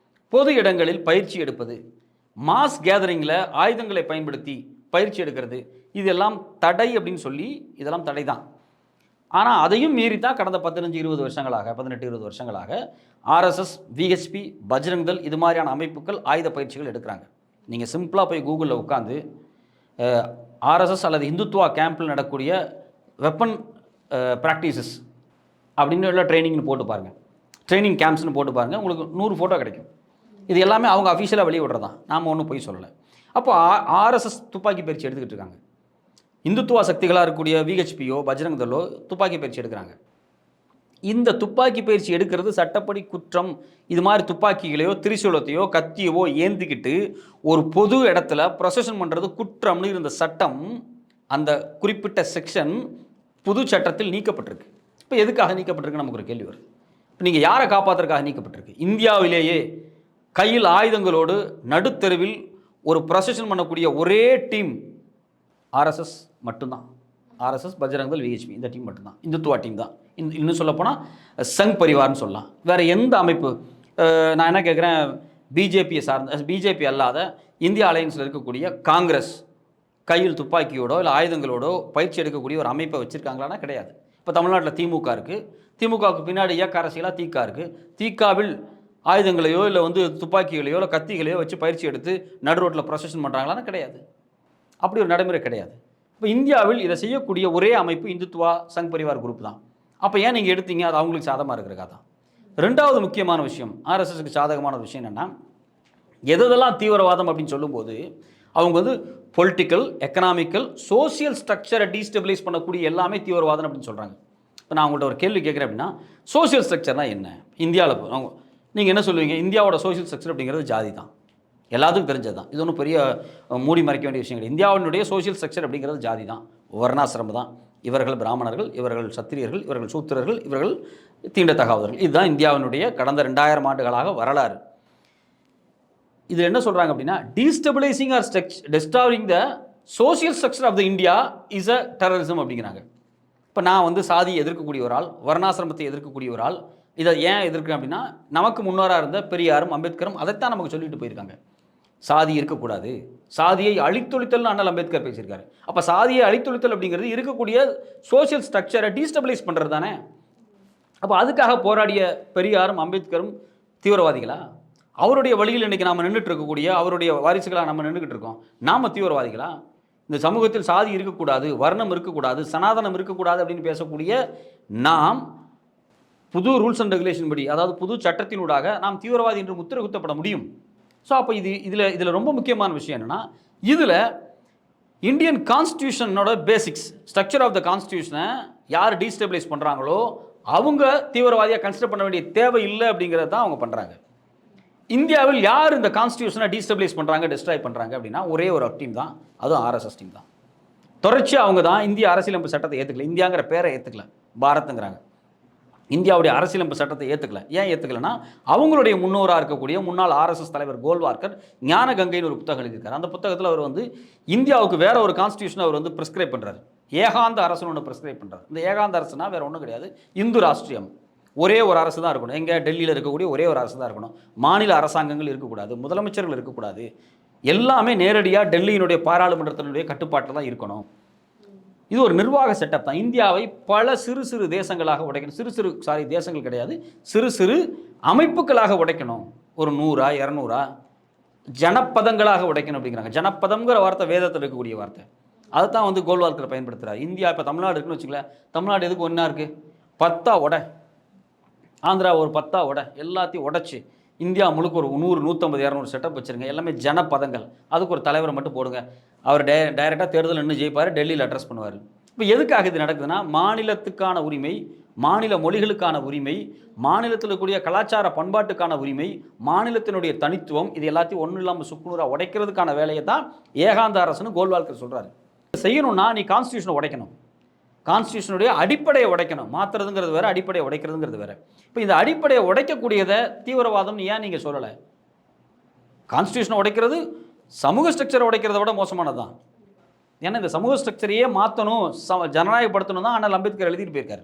பொது இடங்களில் பயிற்சி எடுப்பது, மாஸ் கேதரிங்கில் ஆயுதங்களை பயன்படுத்தி பயிற்சி எடுக்கிறது, இதெல்லாம் தடை அப்படின்னு சொல்லி இதெல்லாம் தடை தான். ஆனால் அதையும் மீறி தான் கடந்த 18-20 வருஷங்களாக ஆர்எஸ்எஸ், விஹெச்பி, பஜ்ரங் தள் இது மாதிரியான அமைப்புகள் ஆயுத பயிற்சிகள் எடுக்கிறாங்க. நீங்கள் சிம்பிளாக போய் கூகுளில் உட்காந்து ஆர்எஸ்எஸ் அல்லது இந்துத்துவா கேம்பில் நடக்கக்கூடிய வெப்பன் ப்ராக்டிசஸ் அப்படின்னு உள்ள ட்ரைனிங்னு போட்டு பாருங்கள், ட்ரைனிங் கேம்ப்ஸ்னு போட்டு பாருங்கள், உங்களுக்கு 100 ஃபோட்டோ கிடைக்கும். இது எல்லாமே அவங்க அஃபீஷியலாக வெளியே விடுறதான், நாம் ஒன்றும் போய் சொல்லலை. அப்போ ஆர்எஸ்எஸ் துப்பாக்கி பயிற்சி எடுத்துக்கிட்டு இருக்காங்க. இந்துத்துவா சக்திகளாக இருக்கக்கூடிய விஹெச்பியோ பஜ்ரங் தளோ துப்பாக்கி பயிற்சி எடுக்கிறாங்க. இந்த துப்பாக்கி பயிற்சி எடுக்கிறது சட்டப்படி குற்றம். இது மாதிரி துப்பாக்கிகளையோ திரிசூலத்தையோ கத்தியவோ ஏந்திக்கிட்டு ஒரு பொது இடத்துல ப்ரொசஷன் பண்ணுறது குற்றம்னு இருந்த சட்டம், அந்த குறிப்பிட்ட செக்ஷன் புது சட்டத்தில் நீக்கப்பட்டிருக்கு. இப்போ எதுக்காக நீக்கப்பட்டிருக்கு நமக்கு ஒரு கேள்வி வருது. இப்போ நீங்கள் யாரை காப்பாற்றுறதுக்காக நீக்கப்பட்டிருக்கு? இந்தியாவிலேயே கையில் ஆயுதங்களோடு நடுத்தெருவில் ஒரு ப்ரொசஷன் பண்ணக்கூடிய ஒரே டீம் ஆர்எஸ்எஸ் மட்டும்தான். ஆர்எஸ்எஸ், பஜ்ரங் தள், விஹெச்பி இந்த டீம் மட்டும்தான், இந்துத்துவா டீம் தான். இன்னும் சொல்லப்போனால் சங் பரிவார்னு சொல்லலாம். வேறு எந்த அமைப்பு, நான் என்ன கேட்குறேன், பிஜேபியை சார்ந்த, பிஜேபி அல்லாத இந்தியா அலையன்ஸில் இருக்கக்கூடிய காங்கிரஸ் கையில் துப்பாக்கியோடோ இல்லை ஆயுதங்களோடோ பயிற்சி எடுக்கக்கூடிய ஒரு அமைப்பை வச்சுருக்காங்களான்னா கிடையாது. இப்போ தமிழ்நாட்டில் திமுக இருக்குது, திமுகவுக்கு பின்னாடி இயக்க அரசியலாக திக இருக்குது. திகாவில் ஆயுதங்களையோ இல்லை வந்து துப்பாக்கிகளையோ இல்லை கத்திகளையோ வச்சு பயிற்சி எடுத்து நடு ரோட்டில் ப்ரொசஷன் பண்ணுறாங்களான்னு கிடையாது. அப்படி ஒரு நடைமுறை கிடையாது. இப்போ இந்தியாவில் இதை செய்யக்கூடிய ஒரே அமைப்பு இந்துத்துவா சங் பரிவார் குரூப் தான். அப்போ ஏன் நீங்கள் எடுத்தீங்க? அது அவங்களுக்கு சாதகமாக இருக்கிறக்கா தான். ரெண்டாவது முக்கியமான விஷயம், ஆர்எஸ்எஸ்க்கு சாதகமான ஒரு விஷயம் என்னென்னா, எதெல்லாம் தீவிரவாதம் அப்படின்னு சொல்லும்போது அவங்க வந்து பொலிட்டிக்கல், எக்கனாமிக்கல், சோசியல் ஸ்ட்ரக்சரை டீஸ்டெபிலைஸ் பண்ணக்கூடிய எல்லாமே தீவிரவாதம் அப்படின்னு சொல்கிறாங்க. இப்போ நான் உங்கள்கிட்ட ஒரு கேள்வி கேட்குறேன் அப்படின்னா, சோசியல் ஸ்ட்ரக்சர்னால் என்ன? இந்தியாவில் நீங்கள் என்ன சொல்லுவீங்க? இந்தியாவோட சோசியல் ஸ்ட்ரக்சர் அப்படிங்கிறது ஜாதி தான், எல்லாத்துக்கும் தெரிஞ்சது தான். இது ஒன்றும் பெரிய மூடி மறைக்க வேண்டிய விஷயம் கிடையாது. இந்தியாவினுடைய சோசியல் ஸ்ட்ரக்சர் அப்படிங்கிறது ஜாதி தான், வர்ணாசிரமம் தான். இவர்கள் பிராமணர்கள், இவர்கள் சத்திரியர்கள், இவர்கள் சூத்திரர்கள், இவர்கள் தீண்டத்தகாதவர்கள். இதுதான் இந்தியாவினுடைய கடந்த 2000 ஆண்டுகளாக வரலாறு. இது என்ன சொல்கிறாங்க அப்படின்னா, destabilizing or disturbing the social structure of the India is a terrorism அப்படிங்கிறாங்க. இப்போ நான் வந்து சாதியை எதிர்க்கக்கூடிய ஒரு ஆள், வர்ணாசிரமத்தை எதிர்க்கக்கூடிய ஒரு ஆள், இதை ஏன் எதிர்க்கிறேன் அப்படின்னா, நமக்கு முன்னோராக இருந்த பெரியாரும் அம்பேத்கரும் அதைத்தான் நமக்கு சொல்லிட்டு போயிருக்காங்க. சாதி இருக்கக்கூடாது, சாதியை அழித்தொழித்தல்னு அண்ணல் அம்பேத்கர் பேசியிருக்காரு. அப்போ சாதியை அழித்தொழித்தல் அப்படிங்கிறது இருக்கக்கூடிய சோசியல் ஸ்ட்ரக்சரை டீஸ்டபிளைஸ் பண்ணுறது தானே. அப்போ அதுக்காக போராடிய பெரியாரும் அம்பேத்கரும் தீவிரவாதிகளா? அவருடைய வழியில் இன்றைக்கி நாம் நின்றுட்டு இருக்கக்கூடிய அவருடைய வாரிசுகளாக நம்ம நின்றுக்கிட்டு இருக்கோம், நாம் தீவிரவாதிகளா? இந்த சமூகத்தில் சாதி இருக்கக்கூடாது, வர்ணம் இருக்கக்கூடாது, சனாதனம் இருக்கக்கூடாது அப்படின்னு பேசக்கூடிய நாம் புது ரூல்ஸ் அண்ட் ரெகுலேஷன் படி, அதாவது புது சட்டத்தினூடாக நாம் தீவிரவாதி என்று முத்திரை குத்தப்பட முடியும். ஸோ அப்போ இதில் ரொம்ப முக்கியமான விஷயம் என்னென்னா, இதில் இந்தியன் கான்ஸ்டியூஷனோட பேசிக்ஸ், ஸ்ட்ரக்சர் ஆஃப் த கான்ஸ்டியூஷனை யார் டீஸ்டபிளைஸ் பண்ணுறாங்களோ அவங்க தீவிரவாதியாக கன்சிடர் பண்ண வேண்டிய தேவை இல்லை அப்படிங்கிறது தான் அவங்க பண்ணுறாங்க. இந்தியாவில் யார் இந்த கான்ஸ்டியூஷனை டீஸ்டபிளைஸ் பண்ணுறாங்க, டிஸ்ட்ராய் பண்ணுறாங்க அப்படின்னா ஒரே ஒரு டீம் தான், அதுவும் ஆர்எஸ்எஸ் டீம் தான். தொடர்ச்சியாக அவங்க தான் இந்திய அரசியலமைப்பு சட்டத்தை ஏற்றுக்கல, இந்தியாங்கிற பேரை ஏற்றுக்கல, பாரத்துங்கிறாங்க. இந்தியாவுடைய அரசியலமைப்பு சட்டத்தை ஏற்றுக்கல. ஏன் ஏற்றுக்கலன்னா, அவங்களுடைய முன்னோராக இருக்கக்கூடிய முன்னாள் ஆர்எஸ்எஸ் தலைவர் கோல்வார்கர் ஞான கங்கைன்னு ஒரு புத்தகம் எழுதியிருக்காரு. அந்த புத்தகத்தில் அவர் வந்து இந்தியாவுக்கு வேற ஒரு கான்ஸ்டியூஷன் அவர் வந்து ப்ரிஸ்கிரைப் பண்ணுறாரு. ஏகாந்த அரசுன்னு ஒன்று ப்ரிஸ்கிரைப் பண்ணுறாரு. இந்த ஏகாந்த அரசுனா வேற ஒன்றும் கிடையாது, இந்து ராஷ்டிரியம். ஒரே ஒரு அரசு தான் இருக்கணும். எங்கே டெல்லியில் இருக்கக்கூடிய ஒரே ஒரு அரசு தான் இருக்கணும். மாநில அரசாங்கங்கள் இருக்கக்கூடாது, முதலமைச்சர்கள் இருக்கக்கூடாது. எல்லாமே நேரடியாக டெல்லியினுடைய பாராளுமன்றத்தினுடைய கட்டுப்பாட்டில் தான் இருக்கணும். இது ஒரு நிர்வாக செட்டப் தான். இந்தியாவை பல சிறு சிறு தேசங்களாக உடைக்கணும். தேசங்கள் கிடையாது, சிறு சிறு அமைப்புகளாக உடைக்கணும். ஒரு 100 200 ஜனப்பதங்களாக உடைக்கணும் அப்படிங்கிறாங்க. ஜனப்பதம்ங்கிற வார்த்தை வேதத்தில் இருக்கக்கூடிய வார்த்தை. அதை தான் வந்து கோல்வால்கர் பயன்படுத்துகிறார். இந்தியா இப்போ தமிழ்நாடு இருக்குன்னு வச்சுக்கல, தமிழ்நாடு எதுக்கு ஒன்றா இருக்குது? 10 உடை, ஆந்திரா ஒரு 10 உடை, எல்லாத்தையும் உடைச்சி இந்தியா முழுக்க ஒரு 100 150 200 செட்டப் வச்சுருங்க. எல்லாமே ஜனப்பதங்கள். அதுக்கு ஒரு தலைவரை மட்டும் போடுங்க. அவர் டைரெக்டாக தேர்தல் நின்று ஜெயிப்பார், டெல்லியில் அட்ரஸ் பண்ணுவார். இப்போ எதுக்காக இது நடக்குதுன்னா, மாநிலத்துக்கான உரிமை, மாநில மொழிகளுக்கான உரிமை, மாநிலத்தில் இருக்கக்கூடிய கலாச்சார பண்பாட்டுக்கான உரிமை, மாநிலத்தினுடைய தனித்துவம், இது எல்லாத்தையும் ஒன்றும் இல்லாமல் சுக்குநூறாக உடைக்கிறதுக்கான வேலையை தான் ஏகாந்த அரசுன்னு கோல்வால்கர் சொல்கிறாரு. செய்யணும்னா நீ கான்ஸ்டியூஷனை உடைக்கணும், கான்ஸ்டியூஷனுடைய அடிப்படையை உடைக்கணும். மாற்றுறதுங்கிறது வேறு, அடிப்படையை உடைக்கிறதுங்கிறது வேறு. இப்போ இந்த அடிப்படையை உடைக்கக்கூடியதை தீவிரவாதம்னு ஏன் நீங்கள் சொல்லலை? கான்ஸ்டியூஷனை உடைக்கிறது சமூக ஸ்ட்ரக்சரை உடைக்கிறத விட மோசமானது தான். ஏன்னா இந்த சமூக ஸ்ட்ரக்சரையே மாற்றணும், ஜனநாயகப்படுத்தணும் தான் ஆனால் அம்பேத்கர் எழுதிட்டு போயிருக்காரு.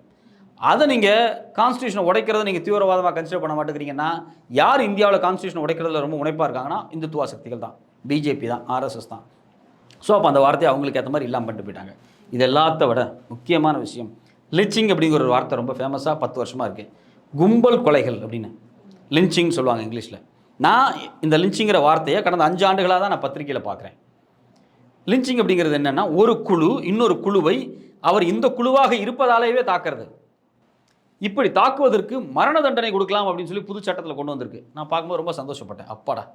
அதை நீங்கள் கான்ஸ்டியூஷனை உடைக்கிறத நீங்கள் தீவிரவாதமாக கன்சிடர் பண்ண மாட்டேங்கிறீங்கன்னா, யார் இந்தியாவில் கான்ஸ்டியூஷனை உடைக்கிறதுல ரொம்ப முனைப்பாக இருக்காங்கன்னா, இந்துத்துவ சக்திகள் தான், பிஜேபி தான், ஆர்எஸ்எஸ் தான். ஸோ அப்போ அந்த வார்த்தையை அவங்களுக்கு ஏற்ற மாதிரி இல்லாமல் பண்ணிட்டு போயிட்டாங்க. இது எல்லாத்த விட முக்கியமான விஷயம், லிஞ்சிங் அப்படிங்கிற ஒரு வார்த்தை ரொம்ப ஃபேமஸாக 10 வருஷமாக இருக்குது. கும்பல் கொலைகள் அப்படின்னு லிஞ்சிங் சொல்லுவாங்க இங்கிலீஷில். நான் இந்த லிஞ்சிங்கிற வார்த்தையை கடந்த 5 ஆண்டுகளாக தான் நான் பத்திரிகையில் பார்க்குறேன். லிஞ்சிங் அப்படிங்கிறது என்னென்னா, ஒரு குழு இன்னொரு குழுவை அவர் இந்த குழுவாக இருப்பதாலேயே தாக்குறது. இப்படி தாக்குவதற்கு மரண தண்டனை கொடுக்கலாம் அப்படின்னு சொல்லி புது சட்டத்தில் கொண்டு வந்திருக்கு. நான் பார்க்கும்போது ரொம்ப சந்தோஷப்பட்டேன். அப்பாடா,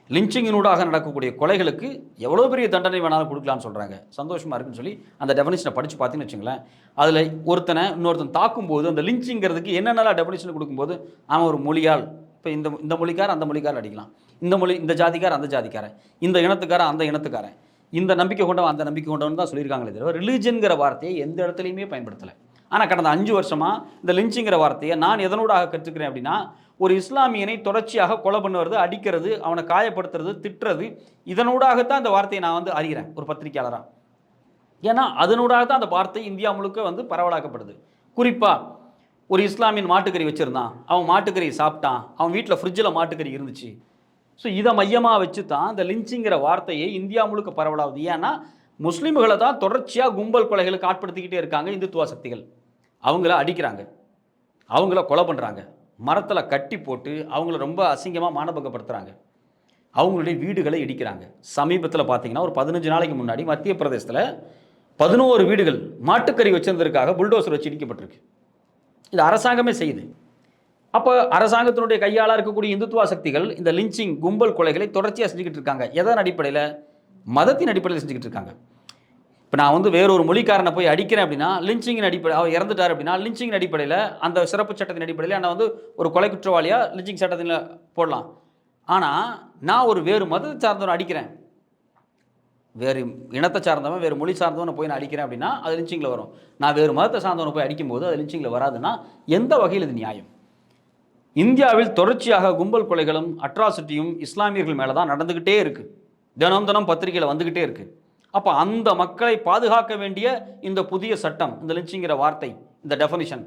லிஞ்சிங்கினூடாக நடக்கக்கூடிய கொலைகளுக்கு எவ்வளோ பெரிய தண்டனை வேணாலும் கொடுக்கலாம்னு சொல்கிறாங்க, சந்தோஷமாக இருக்குன்னு சொல்லி அந்த டெஃபினிஷனை படித்து பார்த்தீங்கன்னு வச்சுங்களேன். அதில் இன்னொருத்தன் தாக்கும்போது அந்த லிஞ்சிங்கிறதுக்கு என்னென்னலாம் டெஃபினிஷன் கொடுக்கும்போது, அவன் ஒரு மொழியால், இப்போ இந்த மொழிக்கார அந்த மொழிக்கார அடிக்கலாம், இந்த ஜாதிக்கார அந்த ஜாதிக்காரன், இந்த இனத்துக்காரன் அந்த இனத்துக்காரன், இந்த நம்பிக்கை கொண்டவன் அந்த நம்பிக்கை கொண்டவன் தான் சொல்லியிருக்காங்களே தவிர ரிலிஜன்கிற வார்த்தையை எந்த இடத்துலையுமே பயன்படுத்தலை. ஆனால் கடந்த 5 வருஷமாக இந்த லிஞ்சிங்கிற வார்த்தையை நான் எதனூடாக கற்றுக்கிறேன் அப்படின்னா, ஒரு இஸ்லாமியனை தொடர்ச்சியாக கொலை பண்ணுவது, அடிக்கிறது, அவனை காயப்படுத்துறது, திட்டுறது, இதனூடாகத்தான் இந்த வார்த்தையை நான் வந்து அறிகிறேன் ஒரு பத்திரிகையாளராக. ஏன்னா அதனூடாக தான் அந்த வார்த்தை இந்தியா முழுக்க வந்து பரவலாக்கப்படுது. குறிப்பாக ஒரு இஸ்லாமியன் மாட்டுக்கறி வச்சுருந்தான், அவன் மாட்டுக்கறி சாப்பிட்டான், அவன் வீட்டில் ஃப்ரிட்ஜில் மாட்டுக்கறி இருந்துச்சு. ஸோ இதை மையமாக வச்சு தான் இந்த லிஞ்சிங்கிற வார்த்தையை இந்தியா முழுக்க பரவலாகுது. ஏன்னா முஸ்லீம்களை தான் தொடர்ச்சியாக கும்பல் கொலைகளுக்கு ஆட்படுத்திக்கிட்டே இருக்காங்க இந்துத்துவ சக்திகள். அவங்கள அடிக்கிறாங்க, அவங்கள கொலை பண்ணுறாங்க, மரத்தில் கட்டி போட்டு அவங்கள ரொம்ப அசிங்கமாக மானபங்கப்படுத்துகிறாங்க, அவங்களுடைய வீடுகளை இடிக்கிறாங்க. சமீபத்தில் பார்த்தீங்கன்னா ஒரு 15 நாளைக்கு முன்னாடி மத்திய பிரதேசத்தில் 11 வீடுகள் மாட்டுக்கறி வச்சிருந்ததுக்காக புல்டோசர் வச்சு இடிக்கப்பட்டிருக்கு. இது அரசாங்கமே செய்யுது. அப்போ அரசாங்கத்தினுடைய கையாளாக இருக்கக்கூடிய இந்துத்துவ சக்திகள் இந்த லிஞ்சிங் கும்பல் கொலைகளை தொடர்ச்சியாக செஞ்சுக்கிட்டு இருக்காங்க. எதன் அடிப்படையில்? மதத்தின் அடிப்படையில் செஞ்சுக்கிட்டு இருக்காங்க. இப்போ நான் வந்து வேறொரு மொழிக்காரனை போய் அடிக்கிறேன் அப்படின்னா, லிஞ்சிங்கின் அடிப்படை, அவர் இறந்துட்டார் அப்படின்னா லிஞ்சிங்கின் அடிப்படையில், அந்த சிறப்பு சட்டத்தின் அடிப்படையில் நான் வந்து ஒரு கொலை குற்றவாளியாக லிஞ்சிங் சட்டத்தில் போடலாம். ஆனால் நான் வேறு மதத்தை சார்ந்தவனை அடிக்கிறேன், வேறு இனத்தை சார்ந்தவன், வேறு மொழி சார்ந்தவனை போய் நான் அடிக்கிறேன் அப்படின்னா அது லிஞ்சிங்கில் வரும். நான் வேறு மதத்தை சார்ந்தவனை போய் அடிக்கும்போது அது லிஞ்சிங்கில் வராதுன்னா எந்த வகையில் இது நியாயம்? இந்தியாவில் தொடர்ச்சியாக கும்பல் கொலைகளும் அட்ராசிட்டியும் இஸ்லாமியர்கள் மேலே தான் நடந்துக்கிட்டே இருக்குது. தினம் பத்திரிகையில் வந்துக்கிட்டே இருக்குது. அப்போ அந்த மக்களை பாதுகாக்க வேண்டிய இந்த புதிய சட்டம், இந்த லிஞ்சிங்கிற வார்த்தை, இந்த டெஃபனிஷன்,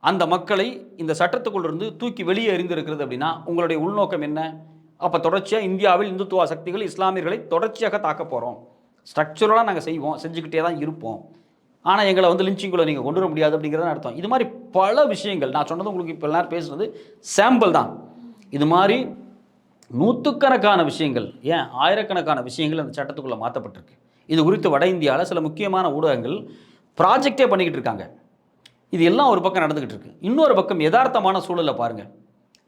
அந்த மக்களை இந்த சட்டத்துக்குள்ளிருந்து தூக்கி வெளியே எறிந்திருக்கிறது அப்படின்னா உங்களுடைய உள்நோக்கம் என்ன? அப்போ தொடர்ச்சியாக இந்தியாவில் இந்துத்துவ சக்திகள் இஸ்லாமியர்களை தொடர்ச்சியாக தாக்க போகிறோம், ஸ்ட்ரக்சரலாக நாங்கள் செய்வோம், செஞ்சுக்கிட்டே தான் இருப்போம், ஆனால் எங்களை வந்து லிஞ்சிங்குள்ளே நீங்கள் கொண்டு வர முடியாது அப்படிங்கிறத அர்த்தம். இது மாதிரி பல விஷயங்கள் நான் சொன்னது உங்களுக்கு இப்போ எல்லாரும் பேசுகிறது சாம்பிள் தான். இது மாதிரி நூற்றுக்கணக்கான விஷயங்கள், ஏன் ஆயிரக்கணக்கான விஷயங்கள் அந்த சட்டத்துக்குள்ளே மாற்றப்பட்டிருக்கு. இது குறித்து வட இந்தியாவில் சில முக்கியமான ஊடகங்கள் ப்ராஜெக்டே பண்ணிக்கிட்டு இருக்காங்க. இது எல்லாம் ஒரு பக்கம் நடந்துக்கிட்டு இருக்கு. இன்னொரு பக்கம் யதார்த்தமான சூழலில் பாருங்கள்.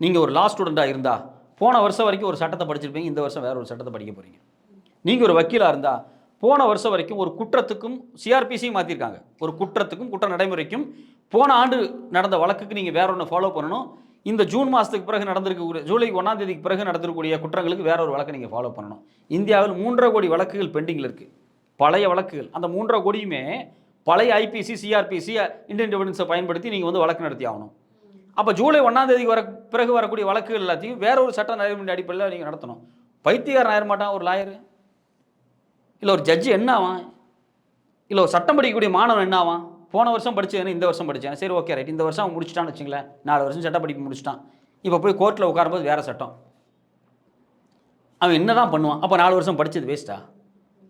நீங்கள் ஒரு லா ஸ்டூடெண்ட்டாக இருந்தால் போன வருஷம் வரைக்கும் ஒரு சட்டத்தை படிச்சிருப்பீங்க, இந்த வருஷம் வேறு ஒரு சட்டத்தை படிக்க போகிறீங்க. நீங்கள் ஒரு வக்கீலாக இருந்தால் போன வருஷம் வரைக்கும் ஒரு குற்றத்துக்கும் சிஆர்பிசியும் மாற்றிருக்காங்க, ஒரு குற்றத்துக்கும் குற்ற நடைமுறைக்கும் போன ஆண்டு நடந்த வழக்குக்கு நீங்கள் வேற ஒன்று ஃபாலோ பண்ணணும். இந்த ஜூன் மாதத்துக்கு பிறகு நடந்திருக்கக்கூடிய, ஜூலை 1ஆம் தேதிக்கு பிறகு நடந்திருக்கக்கூடிய குற்றங்களுக்கு வேற ஒரு வழக்கை நீங்கள் ஃபாலோ பண்ணணும். இந்தியாவில் 3.5 கோடி வழக்குகள் பெண்டிங்கில் இருக்குது, பழைய வழக்குகள். அந்த 3.5 கோடியுமே பழைய ஐபிசி சிஆர்பிசி இந்தியன் டிவிடன்ஸை பயன்படுத்தி நீங்கள் வந்து வழக்கு நடத்தி ஆகணும். அப்போ ஜூலை 1ஆம் தேதிக்கு பிறகு வரக்கூடிய வழக்குகள் எல்லாத்தையும் வேற ஒரு சட்ட நடைமுறை அடிப்படையில் நீங்கள் நடத்தணும். பைத்தியக்காரன் ஆயிர மாட்டான் ஒரு லாயரு, இல்லை ஒரு ஜட்ஜி என்ன ஆவான், இல்லை ஒரு சட்டம் படிக்கக்கூடிய மாணவன் என்ன ஆவான். போன வருஷம் படித்தேன்னு இந்த வருஷம் படித்தேன், சரி ஓகே ரைட், இந்த வருஷம் அவன் முடிச்சிட்டான்னு வச்சுங்களேன், 4 வருஷம் சட்ட படிப்பு முடிச்சிட்டான், இப்போ போய் கோர்ட்டில் உட்காரும்போது வேறு சட்டம், அவன் என்ன தான் பண்ணுவான்? அப்போ 4 வருஷம் படித்தது வேஸ்ட்டா?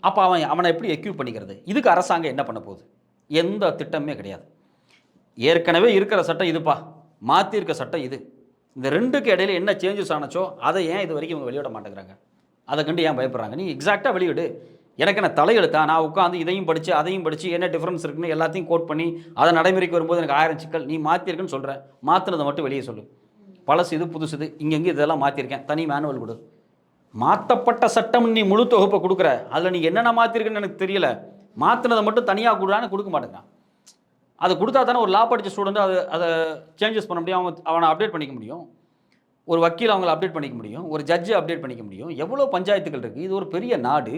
அப்போ அவனை எப்படி எக்யூப் பண்ணிக்கிறது? இதுக்கு அரசாங்கம் என்ன பண்ண போகுது? எந்த திட்டமே கிடையாது. ஏற்கனவே இருக்கிற சட்டம் இதுப்பா, மாற்றிருக்க சட்டம் இது, இந்த ரெண்டுக்கு இடையில என்ன சேஞ்சஸ் ஆனச்சோ அதை ஏன் இது வரைக்கும் இவங்க வெளியிட மாட்டேங்கிறாங்க? அதை கண்டு ஏன் பயப்படுறாங்க? நீ எக்ஸாக்டாக வெளியிடு. எனக்கு என்ன தலையெழுத்தா? நான் உட்காந்து இதையும் படித்து அதையும் படித்து என்ன டிஃப்ரென்ஸ் இருக்குன்னு எல்லாத்தையும் கோட் பண்ணி அதை நடைமுறைக்கு வரும்போது எனக்கு 1000 சிக்கல். நீ மாற்றிருக்குன்னு சொல்கிறேன், மாற்றினதை மட்டும் வெளியே சொல்லு. பழசு இது புதுசு இது, இங்கெங்கே இதெல்லாம் மாற்றிருக்கேன், தனி மேனுவல் கொடு. மாற்றப்பட்ட சட்டம் நீ முழு தொகுப்பை கொடுக்குற, அதில் நீ என்னென்ன மாற்றிருக்குன்னு எனக்கு தெரியல, மாற்றினதை மட்டும் தனியாக கொடுறான்னு கொடுக்க மாட்டேங்கிறான். அதை கொடுத்தா தானே ஒரு லா படித்த ஸ்டூடெண்ட் அதை சேஞ்சஸ் பண்ண முடியும், அவனை அப்டேட் பண்ணிக்க முடியும், ஒரு வக்கீல் அவங்கள அப்டேட் பண்ணிக்க முடியும், ஒரு ஜட்ஜை அப்டேட் பண்ணிக்க முடியும். எவ்வளோ பஞ்சாயத்துகள் இருக்குது. இது ஒரு பெரிய நாடு.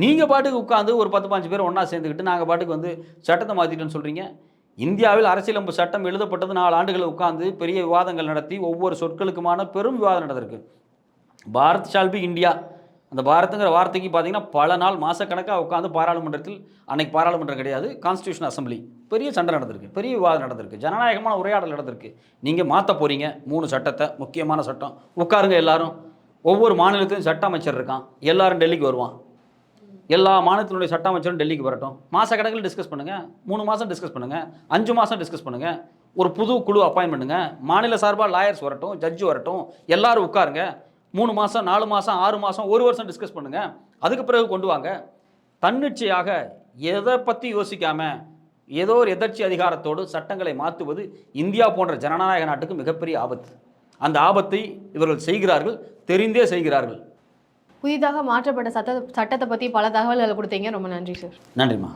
நீங்கள் பாட்டுக்கு உட்காந்து ஒரு 10-15 பேர் ஒன்றா சேர்ந்துக்கிட்டு நாங்கள் பாட்டுக்கு வந்து சட்டத்தை மாற்றிட்டோன்னு சொல்கிறீங்க. இந்தியாவில் அரசியலமைப்பு சட்டம் எழுதப்பட்டது 4 ஆண்டுகளை உட்காந்து பெரிய விவாதங்கள் நடத்தி ஒவ்வொரு சொற்களுக்குமான பெரும் விவாதம் நடந்திருக்கு. பாரத் ஷால் பி இந்தியா, அந்த பாரத்துங்கிற வார்த்தைக்கு பார்த்தீங்கன்னா பல நாள் மாதக்கணக்காக உட்காந்து பாராளுமன்றத்தில், அன்னைக்கு பாராளுமன்றம் கிடையாது, கான்ஸ்டியூஷன் அசம்பிளி, பெரிய சண்டை நடந்திருக்கு, பெரிய விவாதம் நடந்திருக்கு, ஜனநாயகமான உரையாடல் நடந்திருக்கு. நீங்கள் மாற்ற போகிறீங்க 3 சட்டத்தை, முக்கியமான சட்டம். உட்காருங்க எல்லாரும், ஒவ்வொரு மாநிலத்திலும் சட்ட அமைச்சர் இருக்கான், எல்லாரும் டெல்லிக்கு வருவான், எல்லா மாநிலத்தினுடைய சட்ட அமைச்சரும் டெல்லிக்கு வரட்டும், மாதக்கணக்கில் டிஸ்கஸ் பண்ணுங்கள், 3 மாதம் டிஸ்கஸ் பண்ணுங்கள், 5 மாதம் டிஸ்கஸ் பண்ணுங்கள், ஒரு புது குழு அப்பாயின் பண்ணுங்கள், மாநில சார்பாக லாயர்ஸ் வரட்டும், ஜட்ஜு வரட்டும், எல்லாரும் உட்காருங்க, 3 மாதம் 4 மாதம் 6 மாதம் 1 வருஷம் டிஸ்கஸ் பண்ணுங்கள், அதுக்கு பிறகு கொண்டு வாங்க. தன்னிச்சையாக எதை பற்றி யோசிக்காமல் ஏதோ ஒரு எதர்ச்சி அதிகாரத்தோடு சட்டங்களை மாற்றுவது இந்தியா போன்ற ஜனநாயக நாட்டுக்கு மிகப்பெரிய ஆபத்து. அந்த ஆபத்தை இவர்கள் செய்கிறார்கள், தெரிந்தே செய்கிறார்கள். புதிதாக மாற்றப்பட்ட சட்டத்தை பற்றி பல தகவல்களை கொடுத்தீங்க. ரொம்ப நன்றி சார். நன்றிம்மா.